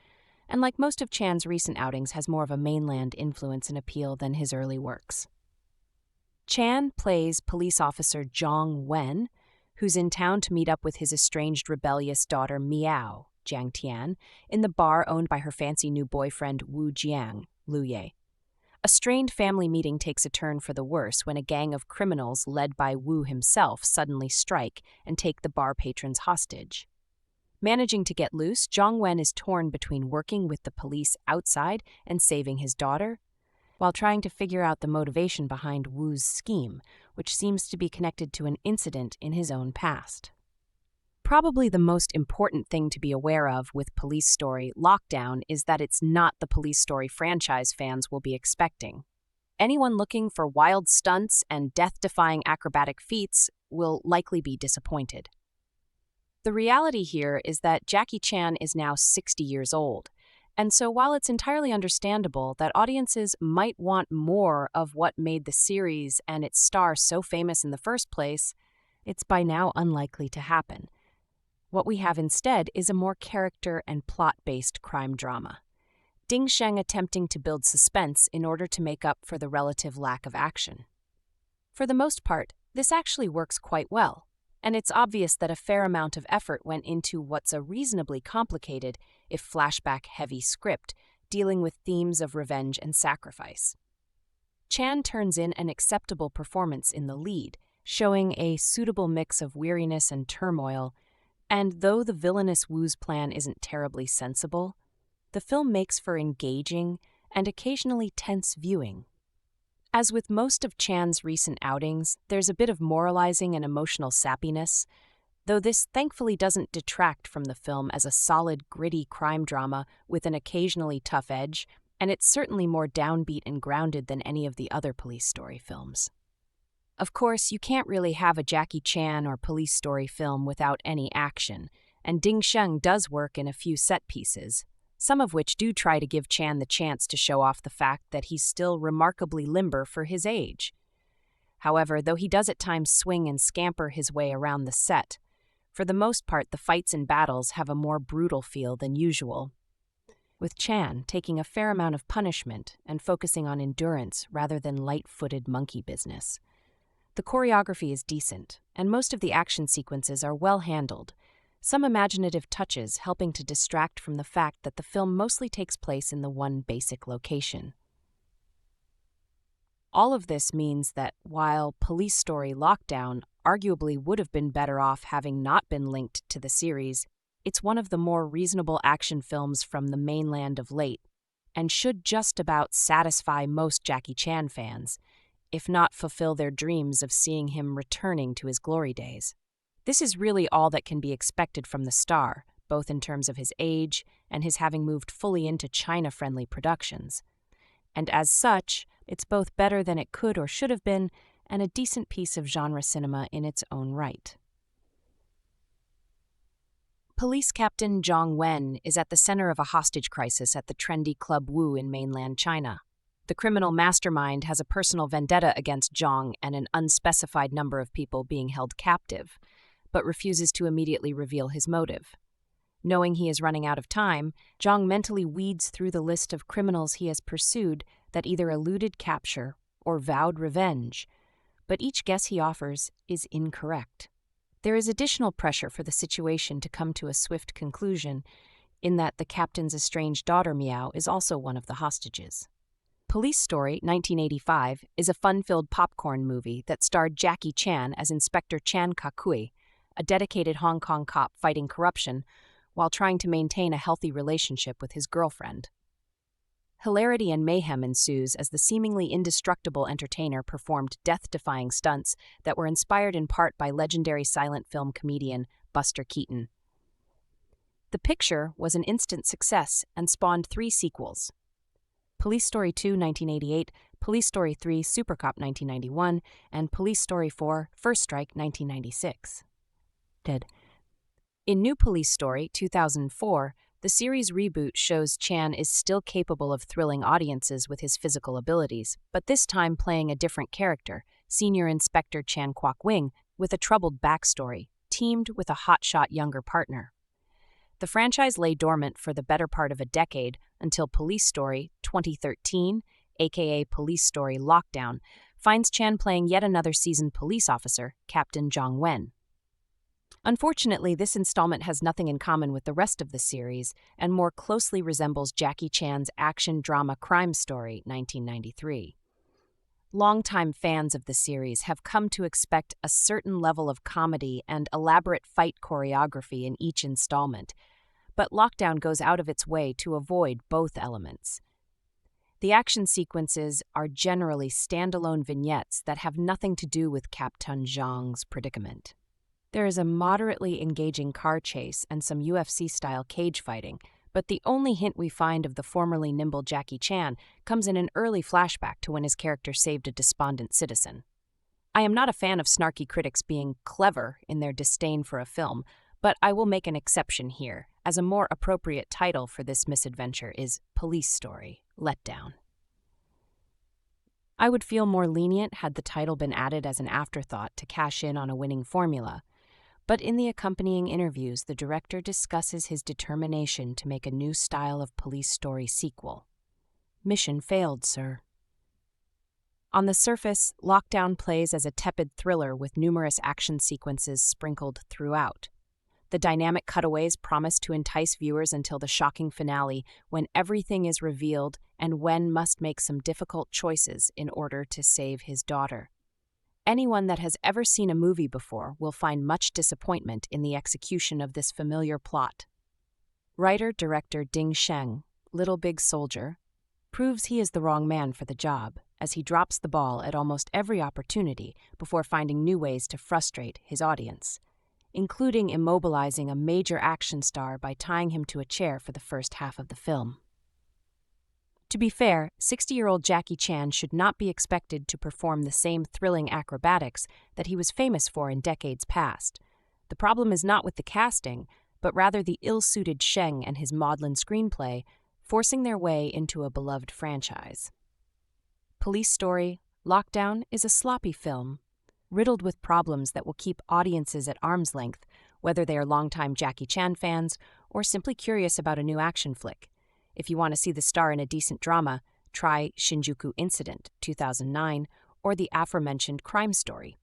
and like most of Chan's recent outings has more of a mainland influence and appeal than his early works. Chan plays police officer Zhang Wen, who's in town to meet up with his estranged rebellious daughter Miao, Jing Tian, in the bar owned by her fancy new boyfriend Wu Jiang, Liu Ye. A strained family meeting takes a turn for the worse when a gang of criminals led by Wu himself suddenly strike and take the bar patrons hostage. Managing to get loose, Zhang Wen is torn between working with the police outside and saving his daughter, while trying to figure out the motivation behind Wu's scheme, which seems to be connected to an incident in his own past. Probably the most important thing to be aware of with Police Story Lockdown is that it's not the Police Story franchise fans will be expecting. Anyone looking for wild stunts and death-defying acrobatic feats will likely be disappointed. The reality here is that Jackie Chan is now 60 years old, and so while it's entirely understandable that audiences might want more of what made the series and its star so famous in the first place, it's by now unlikely to happen. What we have instead is a more character and plot-based crime drama. Sheng attempting to build suspense in order to make up for the relative lack of action. For the most part, this actually works quite well, and it's obvious that a fair amount of effort went into what's a reasonably complicated, if flashback-heavy script, dealing with themes of revenge and sacrifice. Chan turns in an acceptable performance in the lead, showing a suitable mix of weariness and turmoil, and though the villainous Wu's plan isn't terribly sensible, the film makes for engaging and occasionally tense viewing. As with most of Chan's recent outings, there's a bit of moralizing and emotional sappiness, though this thankfully doesn't detract from the film as a solid, gritty crime drama with an occasionally tough edge and it's certainly more downbeat and grounded than any of the other police story films. Of course, you can't really have a Jackie Chan or police story film without any action, and Sheng does work in a few set pieces, some of which do try to give Chan the chance to show off the fact that he's still remarkably limber for his age. However, though he does at times swing and scamper his way around the set, for the most part the fights and battles have a more brutal feel than usual, with Chan taking a fair amount of punishment and focusing on endurance rather than light-footed monkey business. The choreography is decent, and most of the action sequences are well handled, some imaginative touches helping to distract from the fact that the film mostly takes place in the one basic location. All of this means that while Police Story Lockdown arguably would have been better off having not been linked to the series, it's one of the more reasonable action films from the mainland of late, and should just about satisfy most Jackie Chan fans, if not fulfill their dreams of seeing him returning to his glory days. This is really all that can be expected from the star, both in terms of his age and his having moved fully into China-friendly productions. And as such, it's both better than it could or should have been, and a decent piece of genre cinema in its own right. Police Captain Zhang Wen is at the center of a hostage crisis at the trendy Club Wu in mainland China. The criminal mastermind has a personal vendetta against Zhang and an unspecified number of people being held captive, but refuses to immediately reveal his motive. Knowing he is running out of time, Zhang mentally weeds through the list of criminals he has pursued that either eluded capture or vowed revenge, but each guess he offers is incorrect. There is additional pressure for the situation to come to a swift conclusion, in that the captain's estranged daughter Miao is also one of the hostages. Police Story 1985 is a fun-filled popcorn movie that starred Jackie Chan as Inspector Chan Kakui, a dedicated Hong Kong cop fighting corruption while trying to maintain a healthy relationship with his girlfriend. Hilarity and mayhem ensues as the seemingly indestructible entertainer performed death-defying stunts that were inspired in part by legendary silent film comedian Buster Keaton. The picture was an instant success and spawned 3 sequels: Police Story 2 1988, Police Story 3 Super Cop 1991, and Police Story 4 First Strike 1996. In New Police Story 2004, the series reboot shows Chan is still capable of thrilling audiences with his physical abilities, but this time playing a different character, Senior Inspector Chan Kwok-wing, with a troubled backstory, teamed with a hotshot younger partner. The franchise lay dormant for the better part of a decade until Police Story 2013, aka Police Story Lockdown, finds Chan playing yet another seasoned police officer, Captain Zhang Wen. Unfortunately, this installment has nothing in common with the rest of the series and more closely resembles Jackie Chan's action drama Crime Story 1993. Longtime fans of the series have come to expect a certain level of comedy and elaborate fight choreography in each installment, but Lockdown goes out of its way to avoid both elements. The action sequences are generally standalone vignettes that have nothing to do with Captain Zhang's predicament. There is a moderately engaging car chase and some UFC-style cage fighting, but the only hint we find of the formerly nimble Jackie Chan comes in an early flashback to when his character saved a despondent citizen. I am not a fan of snarky critics being clever in their disdain for a film, but I will make an exception here, as a more appropriate title for this misadventure is Police Story Letdown. I would feel more lenient had the title been added as an afterthought to cash in on a winning formula, but in the accompanying interviews, the director discusses his determination to make a new style of police story sequel. Mission failed, sir. On the surface, Lockdown plays as a tepid thriller with numerous action sequences sprinkled throughout. The dynamic cutaways promise to entice viewers until the shocking finale, when everything is revealed and Wen must make some difficult choices in order to save his daughter. Anyone that has ever seen a movie before will find much disappointment in the execution of this familiar plot. Writer-director Sheng, Little Big Soldier, proves he is the wrong man for the job, as he drops the ball at almost every opportunity before finding new ways to frustrate his audience, including immobilizing a major action star by tying him to a chair for the first half of the film. To be fair, 60-year-old Jackie Chan should not be expected to perform the same thrilling acrobatics that he was famous for in decades past. The problem is not with the casting, but rather the ill-suited Sheng and his maudlin screenplay forcing their way into a beloved franchise. Police Story: Lockdown is a sloppy film, riddled with problems that will keep audiences at arm's length, whether they are longtime Jackie Chan fans or simply curious about a new action flick. If you want to see the star in a decent drama, try Shinjuku Incident, 2009, or the aforementioned Crime Story.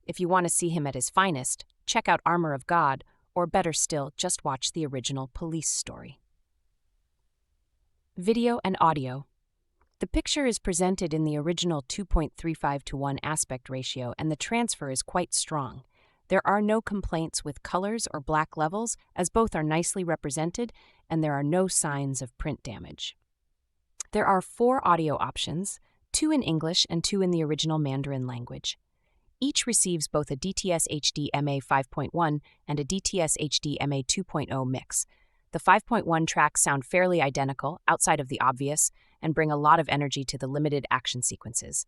If you want to see him at his finest, check out Armor of God, or better still, just watch the original Police Story. Video and audio. The picture is presented in the original 2.35:1 aspect ratio, and the transfer is quite strong. There are no complaints with colors or black levels, as both are nicely represented, and there are no signs of print damage. There are 4 audio options, 2 in English and 2 in the original Mandarin language. Each receives both a DTS HD MA 5.1 and a DTS HD MA 2.0 mix. The 5.1 tracks sound fairly identical, outside of the obvious, and bring a lot of energy to the limited action sequences.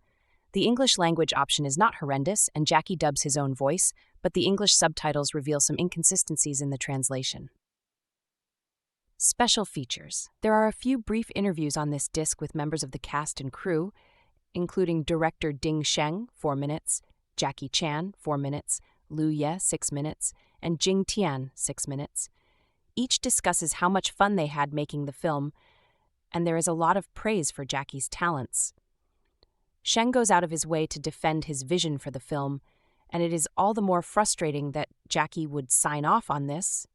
The English language option is not horrendous, and Jackie dubs his own voice, but the English subtitles reveal some inconsistencies in the translation. Special features. There are a few brief interviews on this disc with members of the cast and crew, including director Sheng, 4 minutes, Jackie Chan, 4 minutes, Liu Ye, 6 minutes, and Jing Tian, 6 minutes. Each discusses how much fun they had making the film, and there is a lot of praise for Jackie's talents. Sheng goes out of his way to defend his vision for the film, and it is all the more frustrating that Jackie would sign off on this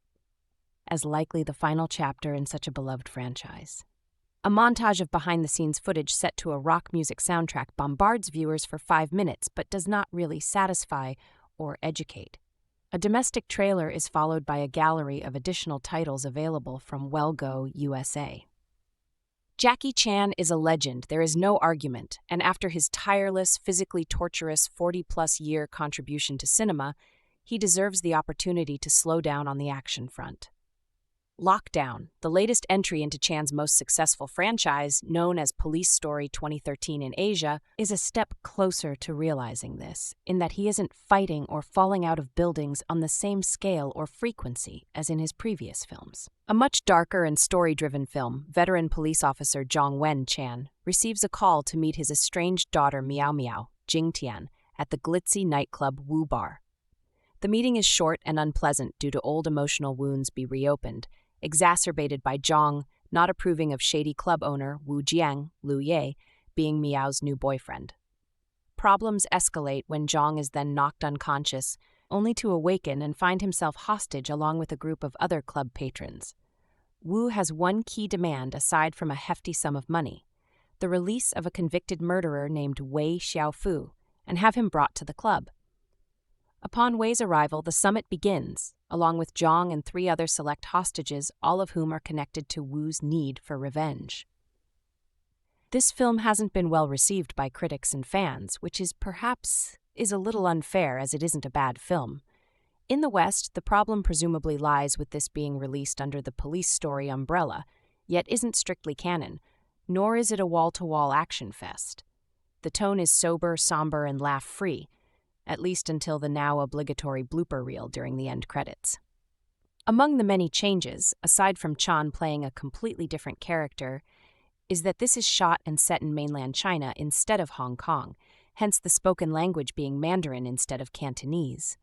as likely the final chapter in such a beloved franchise. A montage of behind-the-scenes footage set to a rock music soundtrack bombards viewers for 5 minutes but does not really satisfy or educate. A domestic trailer is followed by a gallery of additional titles available from Wellgo USA. Jackie Chan is a legend, there is no argument, and after his tireless, physically torturous 40-plus-year contribution to cinema, he deserves the opportunity to slow down on the action front. Lockdown, the latest entry into Chan's most successful franchise, known as Police Story 2013 in Asia, is a step closer to realizing this, in that he isn't fighting or falling out of buildings on the same scale or frequency as in his previous films. A much darker and story-driven film, veteran police officer Zhong Wen Chan receives a call to meet his estranged daughter Miao Miao, Jing Tian, at the glitzy nightclub Wu Bar. The meeting is short and unpleasant due to old emotional wounds be reopened, exacerbated by Zhong not approving of shady club owner Wu Jiang, Liu Ye, being Miao's new boyfriend. Problems escalate when Zhong is then knocked unconscious, only to awaken and find himself hostage along with a group of other club patrons. Wu has one key demand aside from a hefty sum of money: the release of a convicted murderer named Wei Xiaofu, and have him brought to the club. Upon Wei's arrival, the summit begins, along with Zhong and 3 other select hostages, all of whom are connected to Wu's need for revenge. This film hasn't been well received by critics and fans, which is perhaps a little unfair as it isn't a bad film. In the West, the problem presumably lies with this being released under the Police Story umbrella, yet isn't strictly canon, nor is it a wall-to-wall action fest. The tone is sober, somber, and laugh-free, at least until the now obligatory blooper reel during the end credits. Among the many changes, aside from Chan playing a completely different character, is that this is shot and set in mainland China instead of Hong Kong, hence the spoken language being Mandarin instead of Cantonese.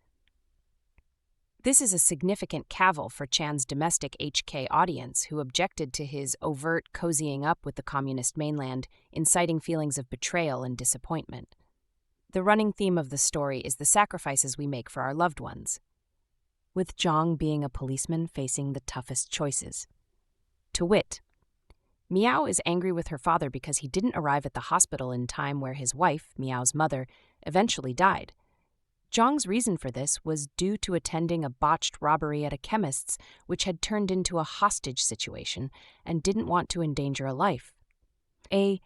This is a significant cavil for Chan's domestic HK audience, who objected to his overt cozying up with the communist mainland, inciting feelings of betrayal and disappointment. The running theme of the story is the sacrifices we make for our loved ones, with Zhong being a policeman facing the toughest choices. To wit, Miao is angry with her father because he didn't arrive at the hospital in time where his wife, Miao's mother, eventually died. Zhong's reason for this was due to attending a botched robbery at a chemist's, which had turned into a hostage situation, and didn't want to endanger a life. A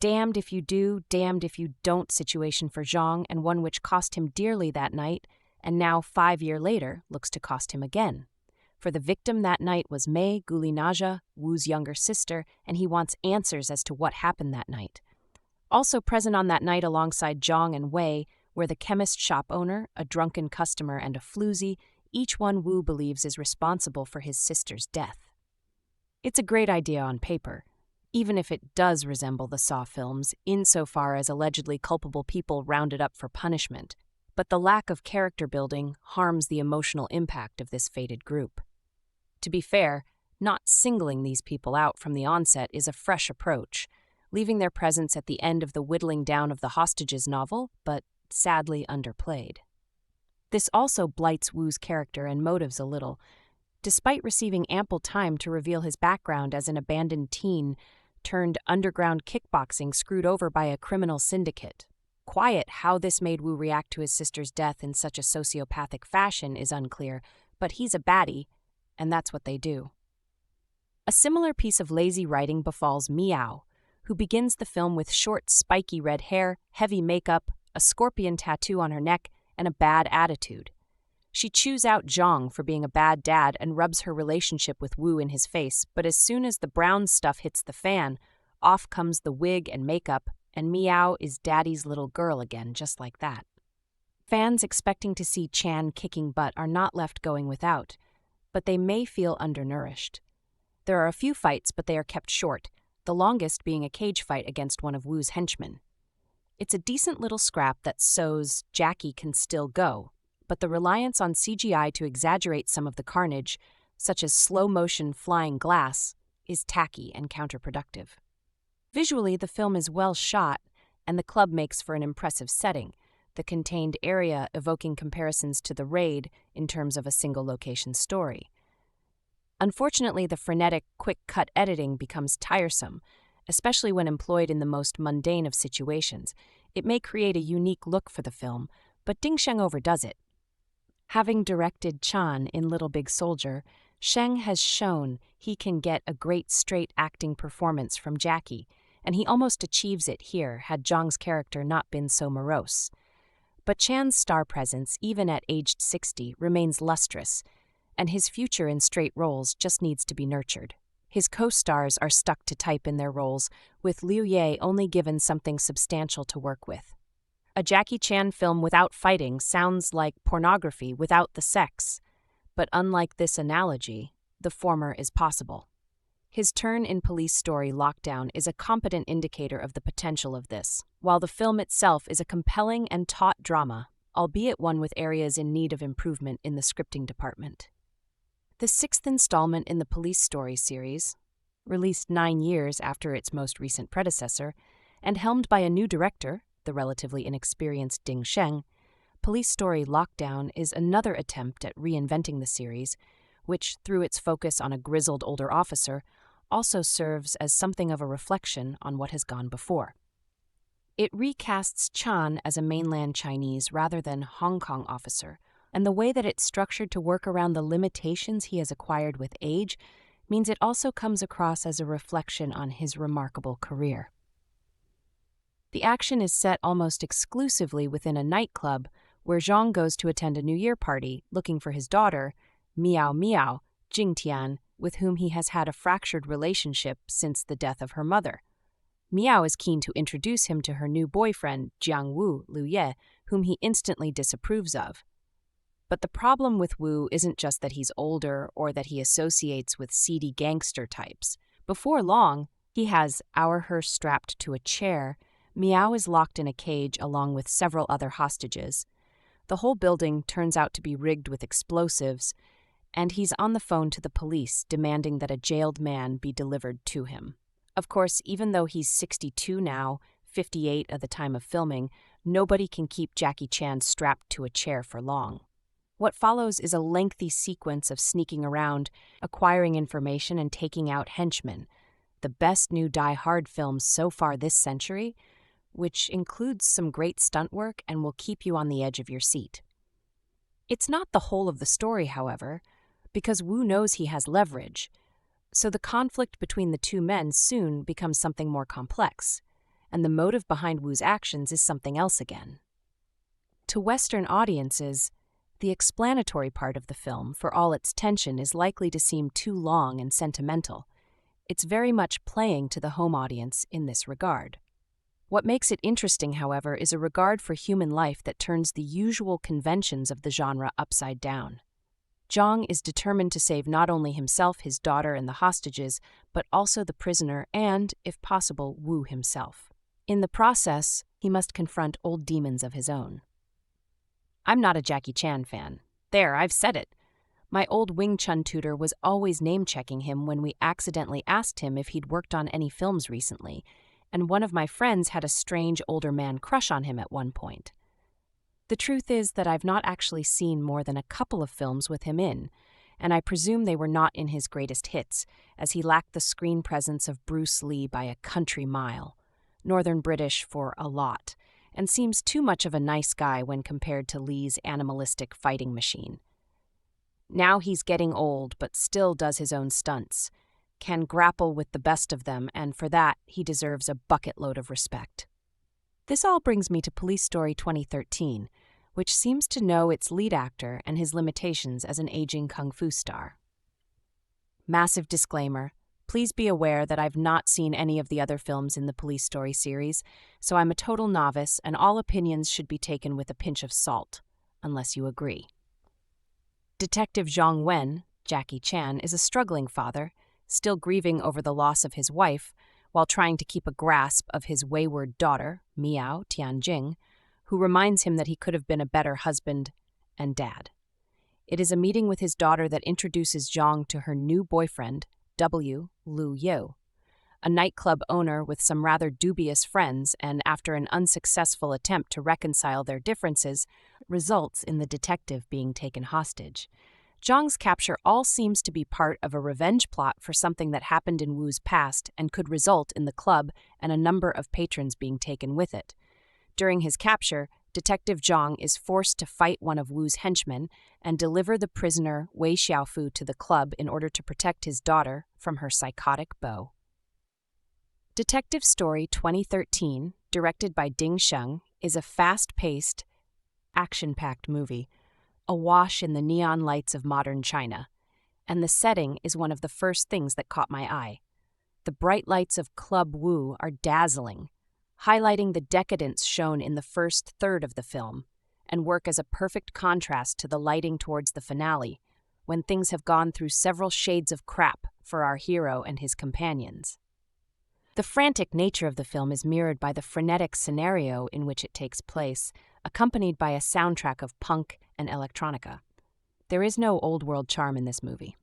damned if you do, damned if you don't situation for Zhong, and one which cost him dearly that night, and now 5 years later looks to cost him again. for the victim that night was Mei Gulinaja, Wu's younger sister, and he wants answers as to what happened that night. Also present on that night alongside Zhang and Wei were the chemist shop owner, a drunken customer, and a floozy, each one Wu believes is responsible for his sister's death. It's a great idea on paper, even if it does resemble the Saw films insofar as allegedly culpable people rounded up for punishment, but the lack of character building harms the emotional impact of this fated group. To be fair, not singling these people out from the onset is a fresh approach, leaving their presence at the end of the whittling down of the hostages novel, but sadly underplayed. This also blights Wu's character and motives a little. Despite receiving ample time to reveal his background as an abandoned teen turned underground kickboxing screwed over by a criminal syndicate, quiet how this made Wu react to his sister's death in such a sociopathic fashion is unclear, but he's a baddie, and that's what they do. A similar piece of lazy writing befalls Miao, who begins the film with short, spiky red hair, heavy makeup, a scorpion tattoo on her neck, and a bad attitude. She chews out Zhang for being a bad dad and rubs her relationship with Wu in his face, but as soon as the brown stuff hits the fan, off comes the wig and makeup, and Miao is daddy's little girl again, just like that. Fans expecting to see Chan kicking butt are not left going without, but they may feel undernourished. There are a few fights, but they are kept short, the longest being a cage fight against one of Wu's henchmen. It's a decent little scrap that shows Jackie can still go, but the reliance on CGI to exaggerate some of the carnage, such as slow-motion flying glass, is tacky and counterproductive. Visually, the film is well shot, and the club makes for an impressive setting, the contained area evoking comparisons to The Raid in terms of a single-location story. Unfortunately, the frenetic, quick-cut editing becomes tiresome, especially when employed in the most mundane of situations. It may create a unique look for the film, but Sheng overdoes it. Having directed Chan in Little Big Soldier, Sheng has shown he can get a great straight acting performance from Jackie, and he almost achieves it here had Zhang's character not been so morose. But Chan's star presence, even at aged 60, remains lustrous, and his future in straight roles just needs to be nurtured. His co-stars are stuck to type in their roles, with Liu Ye only given something substantial to work with. A Jackie Chan film without fighting sounds like pornography without the sex, but unlike this analogy, the former is possible. His turn in Police Story Lockdown is a competent indicator of the potential of this, while the film itself is a compelling and taut drama, albeit one with areas in need of improvement in the scripting department. The sixth installment in the Police Story series, released 9 years after its most recent predecessor, and helmed by a new director, the relatively inexperienced Sheng, Police Story Lockdown is another attempt at reinventing the series, which, through its focus on a grizzled older officer, also serves as something of a reflection on what has gone before. It recasts Chan as a mainland Chinese rather than Hong Kong officer, and the way that it's structured to work around the limitations he has acquired with age means it also comes across as a reflection on his remarkable career. The action is set almost exclusively within a nightclub where Zhang goes to attend a New Year party looking for his daughter, Miao, Jing Tian, with whom he has had a fractured relationship since the death of her mother. Miao is keen to introduce him to her new boyfriend, Jiang Wu, Liu Ye, whom he instantly disapproves of. But the problem with Wu isn't just that he's older or that he associates with seedy gangster types. Before long, he has her strapped to a chair. Miao is locked in a cage along with several other hostages. The whole building turns out to be rigged with explosives, and he's on the phone to the police demanding that a jailed man be delivered to him. Of course, even though he's 62 now, 58 at the time of filming, nobody can keep Jackie Chan strapped to a chair for long. What follows is a lengthy sequence of sneaking around, acquiring information, and taking out henchmen. The best new Die Hard films so far this century, which includes some great stunt work and will keep you on the edge of your seat. It's not the whole of the story, however, because Wu knows he has leverage, so the conflict between the two men soon becomes something more complex, and the motive behind Wu's actions is something else again. To Western audiences, The explanatory part of the film, for all its tension, is likely to seem too long and sentimental. It's very much playing to the home audience in this regard. What makes it interesting, however, is a regard for human life that turns the usual conventions of the genre upside down. Zhang is determined to save not only himself, his daughter, and the hostages, but also the prisoner and, if possible, Wu himself. In the process, he must confront old demons of his own. I'm not a Jackie Chan fan. There, I've said it. My old Wing Chun tutor was always name-checking him when we accidentally asked him if he'd worked on any films recently, and one of my friends had a strange older man crush on him at one point. The truth is that I've not actually seen more than a couple of films with him in, and I presume they were not in his greatest hits, as he lacked the screen presence of Bruce Lee by a country mile, Northern British for a lot, and seems too much of a nice guy when compared to Lee's animalistic fighting machine. Now he's getting old, but still does his own stunts, can grapple with the best of them, and for that he deserves a bucket load of respect. This all brings me to Police Story 2013, which seems to know its lead actor and his limitations as an aging kung fu star. Massive disclaimer, please be aware that I've not seen any of the other films in the Police Story series, so I'm a total novice and all opinions should be taken with a pinch of salt, unless you agree. Detective Zhang Wen, Jackie Chan, is a struggling father, still grieving over the loss of his wife, while trying to keep a grasp of his wayward daughter, Miao Tianjing, who reminds him that he could have been a better husband and dad. It is a meeting with his daughter that introduces Zhang to her new boyfriend, W. Lu Yu, a nightclub owner with some rather dubious friends, and after an unsuccessful attempt to reconcile their differences, results in the detective being taken hostage. Zhang's capture all seems to be part of a revenge plot for something that happened in Wu's past and could result in the club and a number of patrons being taken with it. During his capture, Detective Zhang is forced to fight one of Wu's henchmen and deliver the prisoner Wei Xiaofu to the club in order to protect his daughter from her psychotic beau. Detective Story 2013, directed by Sheng, is a fast-paced, action-packed movie, awash in the neon lights of modern China, and the setting is one of the first things that caught my eye. The bright lights of Club Wu are dazzling, highlighting the decadence shown in the first third of the film, and work as a perfect contrast to the lighting towards the finale, when things have gone through several shades of crap for our hero and his companions. The frantic nature of the film is mirrored by the frenetic scenario in which it takes place, accompanied by a soundtrack of punk and electronica. There is no old-world charm in this movie.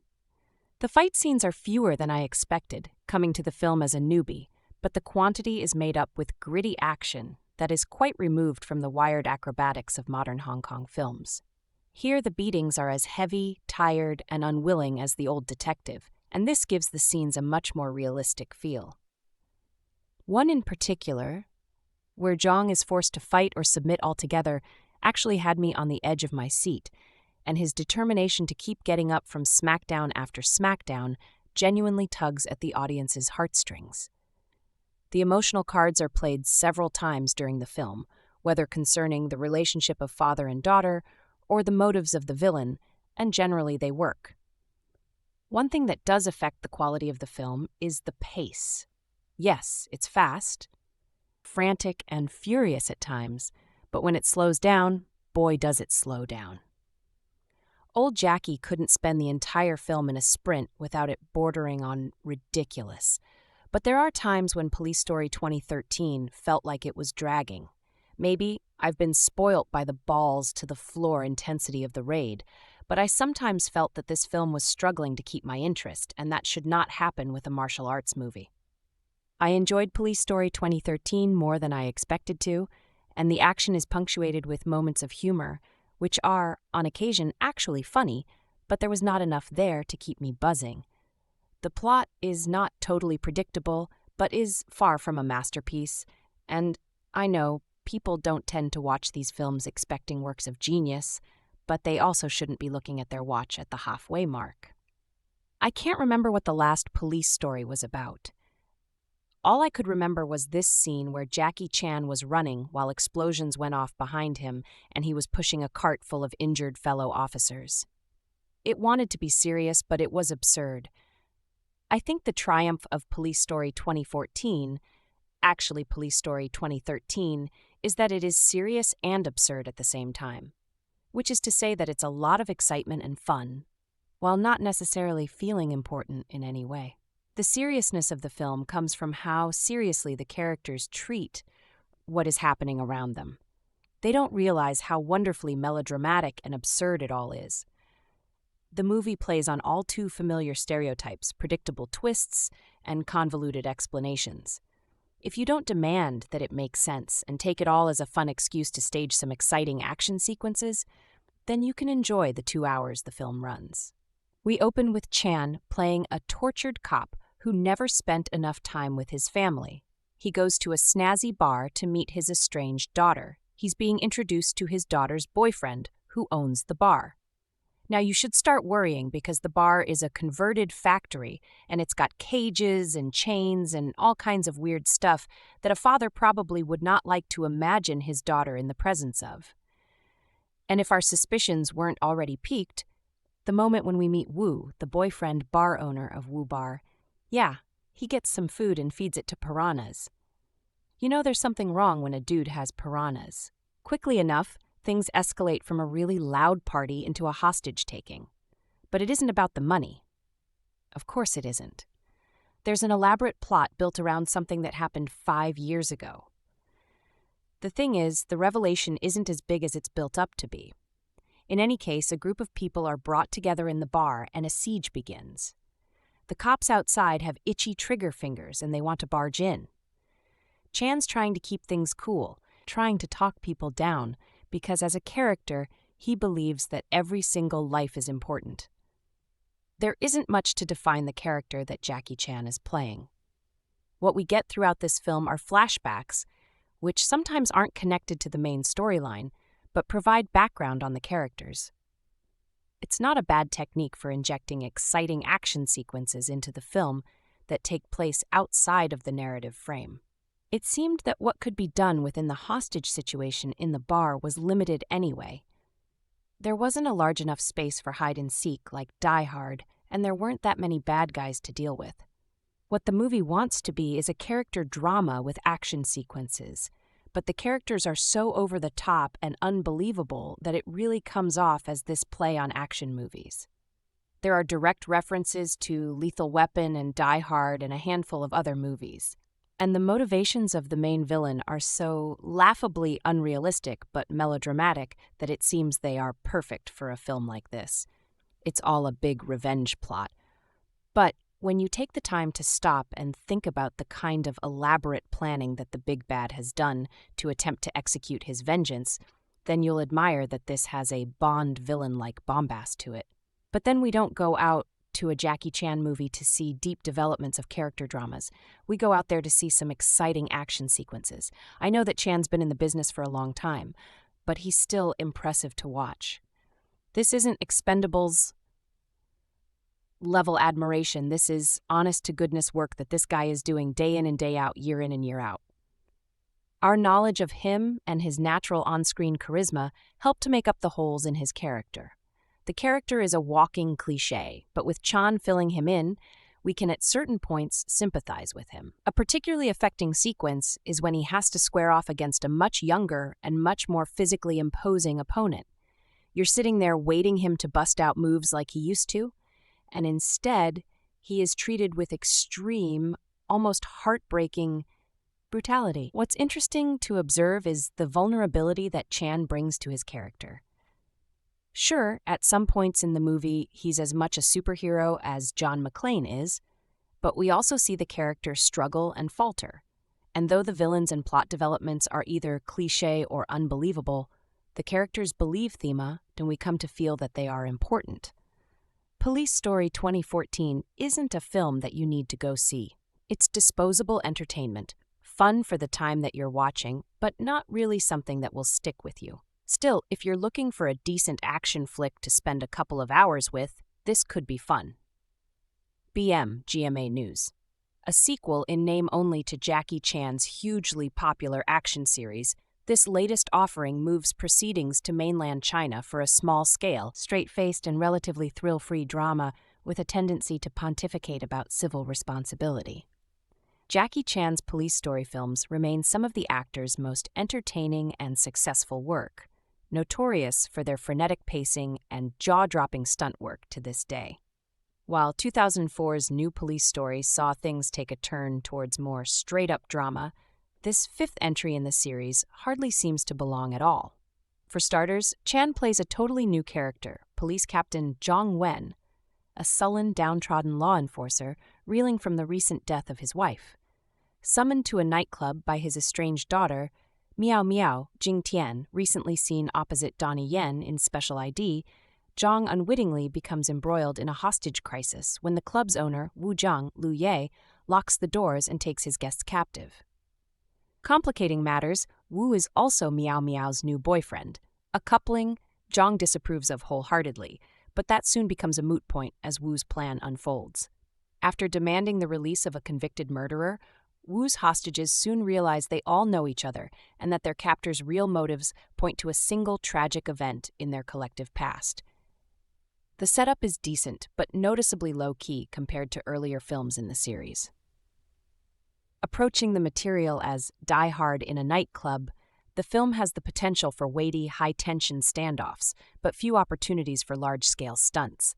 The fight scenes are fewer than I expected, coming to the film as a newbie, but the quantity is made up with gritty action that is quite removed from the wired acrobatics of modern Hong Kong films. Here the beatings are as heavy, tired, and unwilling as the old detective, and this gives the scenes a much more realistic feel. One in particular, where Zhang is forced to fight or submit altogether, actually had me on the edge of my seat, and his determination to keep getting up from smackdown after smackdown genuinely tugs at the audience's heartstrings. The emotional cards are played several times during the film, whether concerning the relationship of father and daughter or the motives of the villain, and generally they work. One thing that does affect the quality of the film is the pace. Yes, it's fast, frantic and furious at times, but when it slows down, boy does it slow down. Old Jackie couldn't spend the entire film in a sprint without it bordering on ridiculous. But there are times when Police Story 2013 felt like it was dragging. Maybe I've been spoilt by the balls to the floor intensity of the raid, but I sometimes felt that this film was struggling to keep my interest, and that should not happen with a martial arts movie. I enjoyed Police Story 2013 more than I expected to, and the action is punctuated with moments of humor, which are, on occasion, actually funny, but there was not enough there to keep me buzzing. The plot is not totally predictable, but is far from a masterpiece, and I know people don't tend to watch these films expecting works of genius, but they also shouldn't be looking at their watch at the halfway mark. I can't remember what the last Police Story was about. All I could remember was this scene where Jackie Chan was running while explosions went off behind him and he was pushing a cart full of injured fellow officers. It wanted to be serious, but it was absurd. I think the triumph of Police Story 2014, actually Police Story 2013, is that it is serious and absurd at the same time, which is to say that it's a lot of excitement and fun, while not necessarily feeling important in any way. The seriousness of the film comes from how seriously the characters treat what is happening around them. They don't realize how wonderfully melodramatic and absurd it all is. The movie plays on all too familiar stereotypes, predictable twists, and convoluted explanations. If you don't demand that it make sense and take it all as a fun excuse to stage some exciting action sequences, then you can enjoy the 2 hours the film runs. We open with Chan playing a tortured cop who never spent enough time with his family. He goes to a snazzy bar to meet his estranged daughter. He's being introduced to his daughter's boyfriend, who owns the bar. Now, you should start worrying because the bar is a converted factory, and it's got cages and chains and all kinds of weird stuff that a father probably would not like to imagine his daughter in the presence of. And if our suspicions weren't already piqued, the moment when we meet Wu, the boyfriend bar owner of Wu Bar, yeah, he gets some food and feeds it to piranhas. You know there's something wrong when a dude has piranhas. Quickly enough, things escalate from a really loud party into a hostage-taking. But it isn't about the money. Of course it isn't. There's an elaborate plot built around something that happened 5 years ago. The thing is, the revelation isn't as big as it's built up to be. In any case, a group of people are brought together in the bar and a siege begins. The cops outside have itchy trigger fingers and they want to barge in. Chan's trying to keep things cool, trying to talk people down, because as a character, he believes that every single life is important. There isn't much to define the character that Jackie Chan is playing. What we get throughout this film are flashbacks, which sometimes aren't connected to the main storyline, but provide background on the characters. It's not a bad technique for injecting exciting action sequences into the film that take place outside of the narrative frame. It seemed that what could be done within the hostage situation in the bar was limited anyway. There wasn't a large enough space for hide and seek like Die Hard, and there weren't that many bad guys to deal with. What the movie wants to be is a character drama with action sequences, but the characters are so over the top and unbelievable that it really comes off as this play on action movies. There are direct references to Lethal Weapon and Die Hard and a handful of other movies. And the motivations of the main villain are so laughably unrealistic but melodramatic that it seems they are perfect for a film like this. It's all a big revenge plot. But when you take the time to stop and think about the kind of elaborate planning that the big bad has done to attempt to execute his vengeance, then you'll admire that this has a Bond villain-like bombast to it. But then we don't go out to a Jackie Chan movie to see deep developments of character dramas. We go out there to see some exciting action sequences. I know that Chan's been in the business for a long time, but he's still impressive to watch. This isn't Expendables level admiration. This is honest-to-goodness work that this guy is doing day in and day out, year in and year out. Our knowledge of him and his natural on-screen charisma help to make up the holes in his character. The character is a walking cliché, but with Chan filling him in, we can at certain points sympathize with him. A particularly affecting sequence is when he has to square off against a much younger and much more physically imposing opponent. You're sitting there waiting him to bust out moves like he used to, and instead, he is treated with extreme, almost heartbreaking brutality. What's interesting to observe is the vulnerability that Chan brings to his character. Sure, at some points in the movie, he's as much a superhero as John McClane is, but we also see the character struggle and falter. And though the villains and plot developments are either cliché or unbelievable, the characters believe thema, and we come to feel that they are important. Police Story 2014 isn't a film that you need to go see. It's disposable entertainment, fun for the time that you're watching, but not really something that will stick with you. Still, if you're looking for a decent action flick to spend a couple of hours with, this could be fun. BM GMA News. A sequel in name only to Jackie Chan's hugely popular action series, this latest offering moves proceedings to mainland China for a small-scale, straight-faced and relatively thrill-free drama with a tendency to pontificate about civil responsibility. Jackie Chan's police story films remain some of the actor's most entertaining and successful work, notorious for their frenetic pacing and jaw-dropping stunt work to this day. While 2004's new police story saw things take a turn towards more straight-up drama, this fifth entry in the series hardly seems to belong at all. For starters, Chan plays a totally new character, Police Captain Zhang Wen, a sullen, downtrodden law enforcer reeling from the recent death of his wife. Summoned to a nightclub by his estranged daughter, Miao Miao, Jing Tian, recently seen opposite Donnie Yen in Special ID, Zhang unwittingly becomes embroiled in a hostage crisis when the club's owner, Wu Jiang, Lu Ye, locks the doors and takes his guests captive. Complicating matters, Wu is also Miao Miao's new boyfriend, a coupling Zhang disapproves of wholeheartedly, but that soon becomes a moot point as Wu's plan unfolds. After demanding the release of a convicted murderer, Wu's hostages soon realize they all know each other and that their captor's real motives point to a single tragic event in their collective past. The setup is decent, but noticeably low-key compared to earlier films in the series. Approaching the material as Die Hard in a nightclub, the film has the potential for weighty, high-tension standoffs, but few opportunities for large-scale stunts.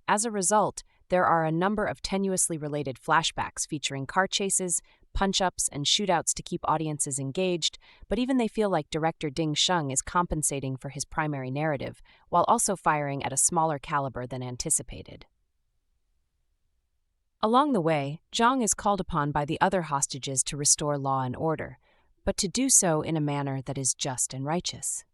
As a result, there are a number of tenuously related flashbacks featuring car chases, punch-ups, and shootouts to keep audiences engaged, but even they feel like director Sheng is compensating for his primary narrative, while also firing at a smaller caliber than anticipated. Along the way, Zhang is called upon by the other hostages to restore law and order, but to do so in a manner that is just and righteous.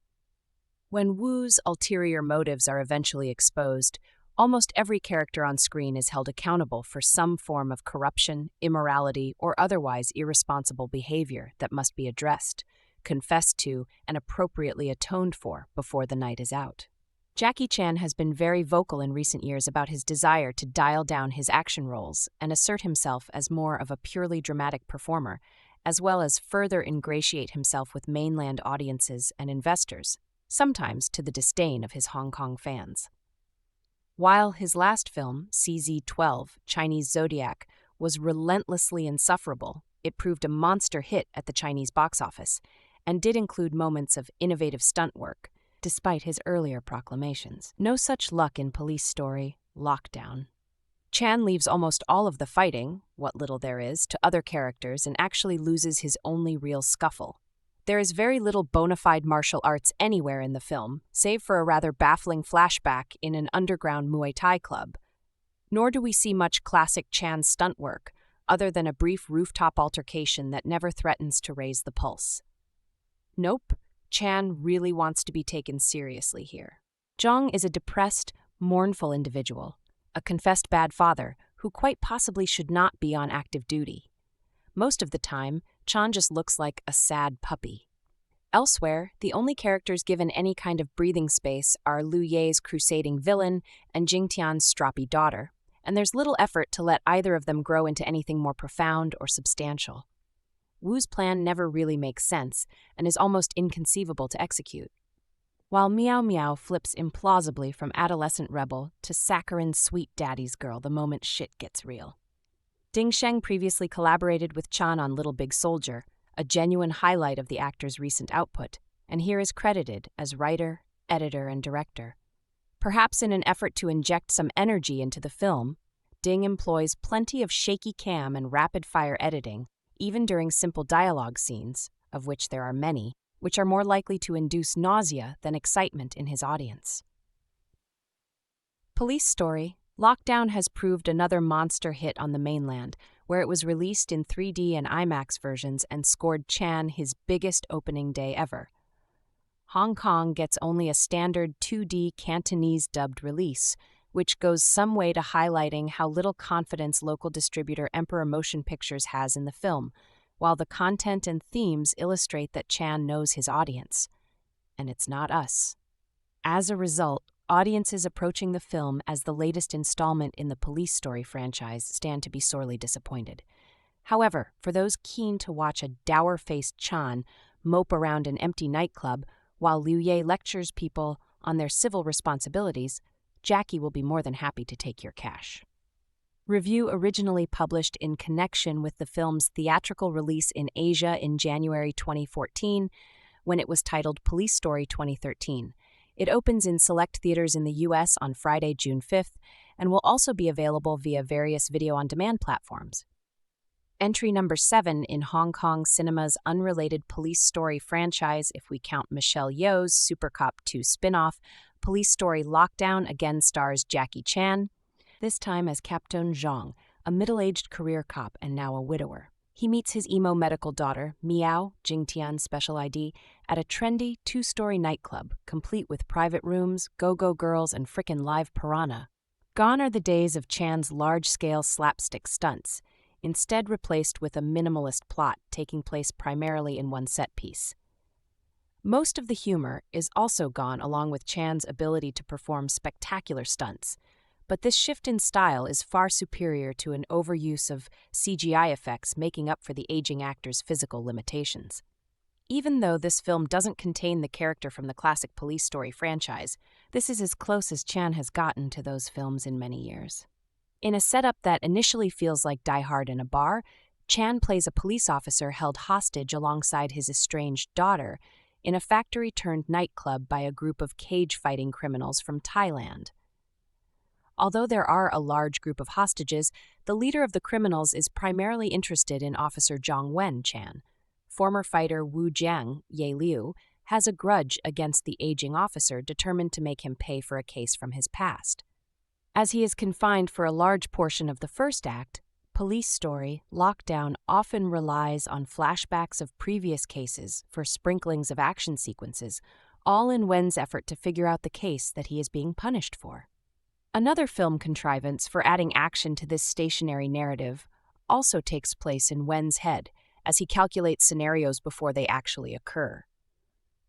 When Wu's ulterior motives are eventually exposed, almost every character on screen is held accountable for some form of corruption, immorality, or otherwise irresponsible behavior that must be addressed, confessed to, and appropriately atoned for before the night is out. Jackie Chan has been very vocal in recent years about his desire to dial down his action roles and assert himself as more of a purely dramatic performer, as well as further ingratiate himself with mainland audiences and investors, sometimes to the disdain of his Hong Kong fans. While his last film, CZ-12, Chinese Zodiac, was relentlessly insufferable, it proved a monster hit at the Chinese box office, and did include moments of innovative stunt work, despite his earlier proclamations. No such luck in Police Story, Lockdown. Chan leaves almost all of the fighting, what little there is, to other characters and actually loses his only real scuffle. There is very little bona fide martial arts anywhere in the film, save for a rather baffling flashback in an underground Muay Thai club. Nor do we see much classic Chan stunt work, other than a brief rooftop altercation that never threatens to raise the pulse. Nope, Chan really wants to be taken seriously here. Zhang is a depressed, mournful individual, a confessed bad father who quite possibly should not be on active duty. Most of the time, Chan just looks like a sad puppy. Elsewhere, the only characters given any kind of breathing space are Lu Ye's crusading villain and Jing Tian's stroppy daughter, and there's little effort to let either of them grow into anything more profound or substantial. Wu's plan never really makes sense and is almost inconceivable to execute. While Miao Miao flips implausibly from adolescent rebel to saccharine sweet daddy's girl the moment shit gets real. Sheng previously collaborated with Chan on Little Big Soldier, a genuine highlight of the actor's recent output, and here is credited as writer, editor, and director. Perhaps in an effort to inject some energy into the film, Ding employs plenty of shaky cam and rapid-fire editing, even during simple dialogue scenes, of which there are many, which are more likely to induce nausea than excitement in his audience. Police Story, Lockdown has proved another monster hit on the mainland, where it was released in 3D and IMAX versions and scored Chan his biggest opening day ever. Hong Kong gets only a standard 2D Cantonese-dubbed release, which goes some way to highlighting how little confidence local distributor Emperor Motion Pictures has in the film, while the content and themes illustrate that Chan knows his audience. And it's not us. As a result, audiences approaching the film as the latest installment in the Police Story franchise stand to be sorely disappointed. However, for those keen to watch a dour-faced Chan mope around an empty nightclub while Liu Ye lectures people on their civil responsibilities, Jackie will be more than happy to take your cash. Review originally published in connection with the film's theatrical release in Asia in January 2014, when it was titled Police Story 2013. It opens in select theaters in the U.S. on Friday, June 5th, and will also be available via various video-on-demand platforms. Entry number 7 in Hong Kong cinema's unrelated Police Story franchise, if we count Michelle Yeoh's Super Cop 2 spin-off, Police Story Lockdown again stars Jackie Chan, this time as Captain Zhang, a middle-aged career cop and now a widower. He meets his emo medical daughter, Miao, Jing Tian special ID, at a trendy 2-story nightclub, complete with private rooms, go-go girls, and frickin' live piranha. Gone are the days of Chan's large-scale slapstick stunts, instead replaced with a minimalist plot taking place primarily in one set piece. Most of the humor is also gone along with Chan's ability to perform spectacular stunts, but this shift in style is far superior to an overuse of CGI effects making up for the aging actor's physical limitations. Even though this film doesn't contain the character from the classic Police Story franchise, this is as close as Chan has gotten to those films in many years. In a setup that initially feels like Die Hard in a bar, Chan plays a police officer held hostage alongside his estranged daughter in a factory-turned nightclub by a group of cage-fighting criminals from Thailand. Although there are a large group of hostages, the leader of the criminals is primarily interested in Officer Zhang Wen Chan. Former fighter Wu Jiang, Ye Liu, has a grudge against the aging officer determined to make him pay for a case from his past. As he is confined for a large portion of the first act, Police Story Lockdown often relies on flashbacks of previous cases for sprinklings of action sequences, all in Wen's effort to figure out the case that he is being punished for. Another film contrivance for adding action to this stationary narrative also takes place in Wen's head as he calculates scenarios before they actually occur.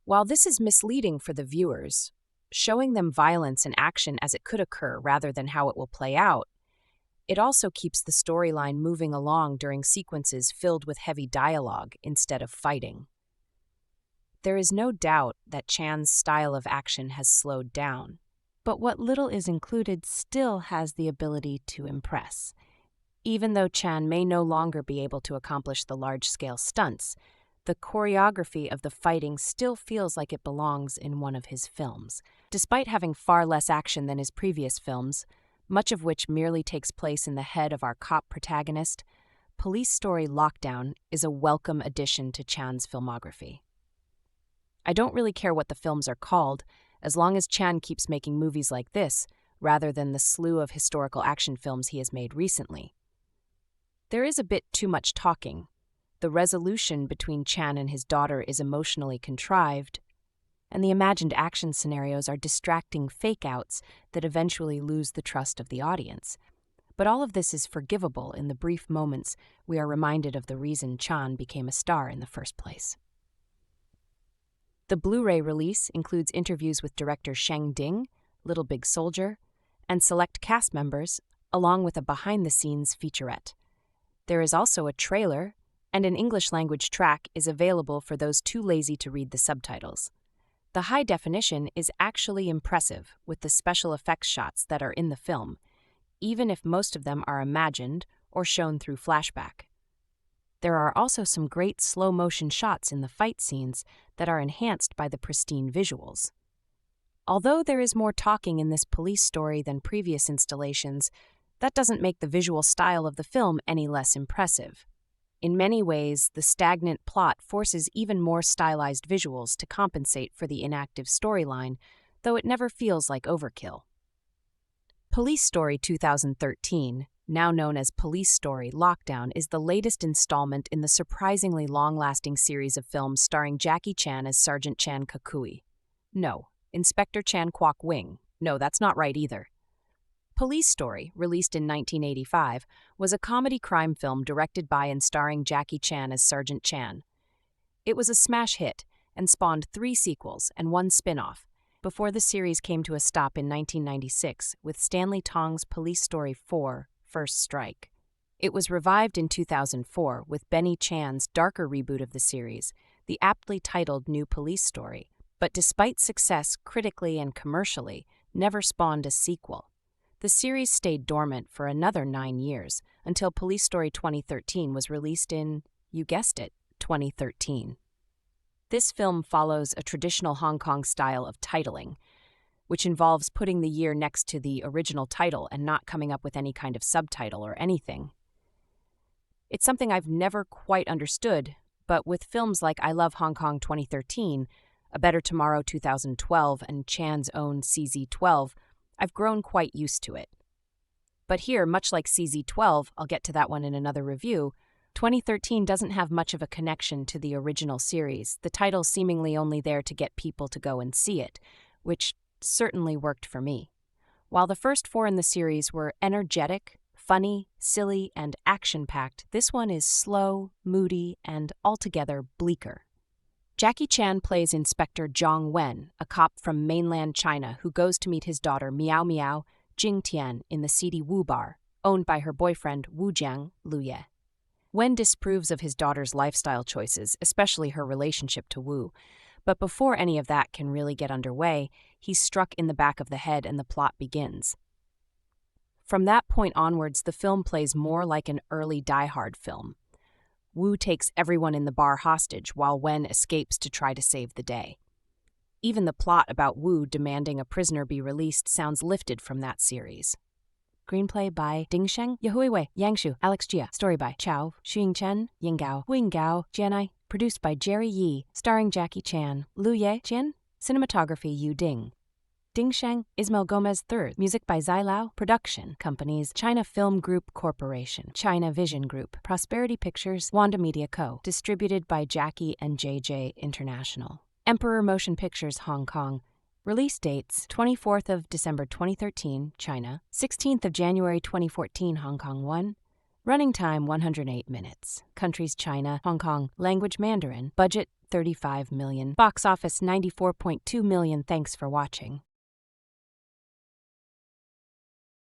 While this is misleading for the viewers, showing them violence and action as it could occur rather than how it will play out, it also keeps the storyline moving along during sequences filled with heavy dialogue instead of fighting. There is no doubt that Chan's style of action has slowed down, but what little is included still has the ability to impress. Even though Chan may no longer be able to accomplish the large-scale stunts, the choreography of the fighting still feels like it belongs in one of his films. Despite having far less action than his previous films, much of which merely takes place in the head of our cop protagonist, Police Story Lockdown is a welcome addition to Chan's filmography. I don't really care what the films are called, as long as Chan keeps making movies like this, rather than the slew of historical action films he has made recently. There is a bit too much talking. The resolution between Chan and his daughter is emotionally contrived, and the imagined action scenarios are distracting fake-outs that eventually lose the trust of the audience. But all of this is forgivable in the brief moments we are reminded of the reason Chan became a star in the first place. The Blu-ray release includes interviews with director Sheng, Little Big Soldier, and select cast members, along with a behind-the-scenes featurette. There is also a trailer, and an English-language track is available for those too lazy to read the subtitles. The high definition is actually impressive with the special effects shots that are in the film, even if most of them are imagined or shown through flashback. There are also some great slow-motion shots in the fight scenes that are enhanced by the pristine visuals. Although there is more talking in this police story than previous installations, that doesn't make the visual style of the film any less impressive. In many ways, the stagnant plot forces even more stylized visuals to compensate for the inactive storyline, though it never feels like overkill. Police Story 2013, now known as Police Story Lockdown, is the latest installment in the surprisingly long-lasting series of films starring Jackie Chan as Sergeant Chan Kukui. No, Inspector Chan Kwok Wing. No, that's not right either. Police Story, released in 1985, was a comedy crime film directed by and starring Jackie Chan as Sergeant Chan. It was a smash hit and spawned 3 sequels and 1 spin-off, before the series came to a stop in 1996 with Stanley Tong's Police Story 4, First Strike. It was revived in 2004 with Benny Chan's darker reboot of the series, the aptly titled New Police Story, but despite success critically and commercially, never spawned a sequel. The series stayed dormant for another 9 years, until Police Story 2013 was released in, you guessed it, 2013. This film follows a traditional Hong Kong style of titling, which involves putting the year next to the original title and not coming up with any kind of subtitle or anything. It's something I've never quite understood, but with films like I Love Hong Kong 2013, A Better Tomorrow 2012, and Chan's own CZ12, I've grown quite used to it. But here, much like CZ12, I'll get to that one in another review, 2013 doesn't have much of a connection to the original series, the title seemingly only there to get people to go and see it, which certainly worked for me. While the first 4 in the series were energetic, funny, silly, and action-packed, this one is slow, moody, and altogether bleaker. Jackie Chan plays Inspector Zhang Wen, a cop from mainland China who goes to meet his daughter Miao Miao, Jing Tian, in the seedy Wu bar, owned by her boyfriend Wu Jiang, Lu Ye. Wen disapproves of his daughter's lifestyle choices, especially her relationship to Wu, but before any of that can really get underway, he's struck in the back of the head and the plot begins. From that point onwards, the film plays more like an early Die Hard film. Wu takes everyone in the bar hostage while Wen escapes to try to save the day. Even the plot about Wu demanding a prisoner be released sounds lifted from that series. Screenplay by Sheng, Yahui Wei, Yang Shu, Alex Jia. Story by Chao, Shuying Chen, Ying Gao, Wing Gao, Jianai. Produced by Jerry Yi, starring Jackie Chan, Lu Ye, Chen. Cinematography Yu Ding. Ding Sheng, Ismail Gomez III. Music by Zai Lao. Production companies China Film Group Corporation, China Vision Group, Prosperity Pictures, Wanda Media Co. Distributed by Jackie and JJ International. Emperor Motion Pictures Hong Kong. Release dates 24th of December 2013, China. 16th of January 2014, Hong Kong 1. Running time 108 minutes. Countries China, Hong Kong. Language Mandarin. Budget $35 million. Box office $94.2 million. Thanks for watching.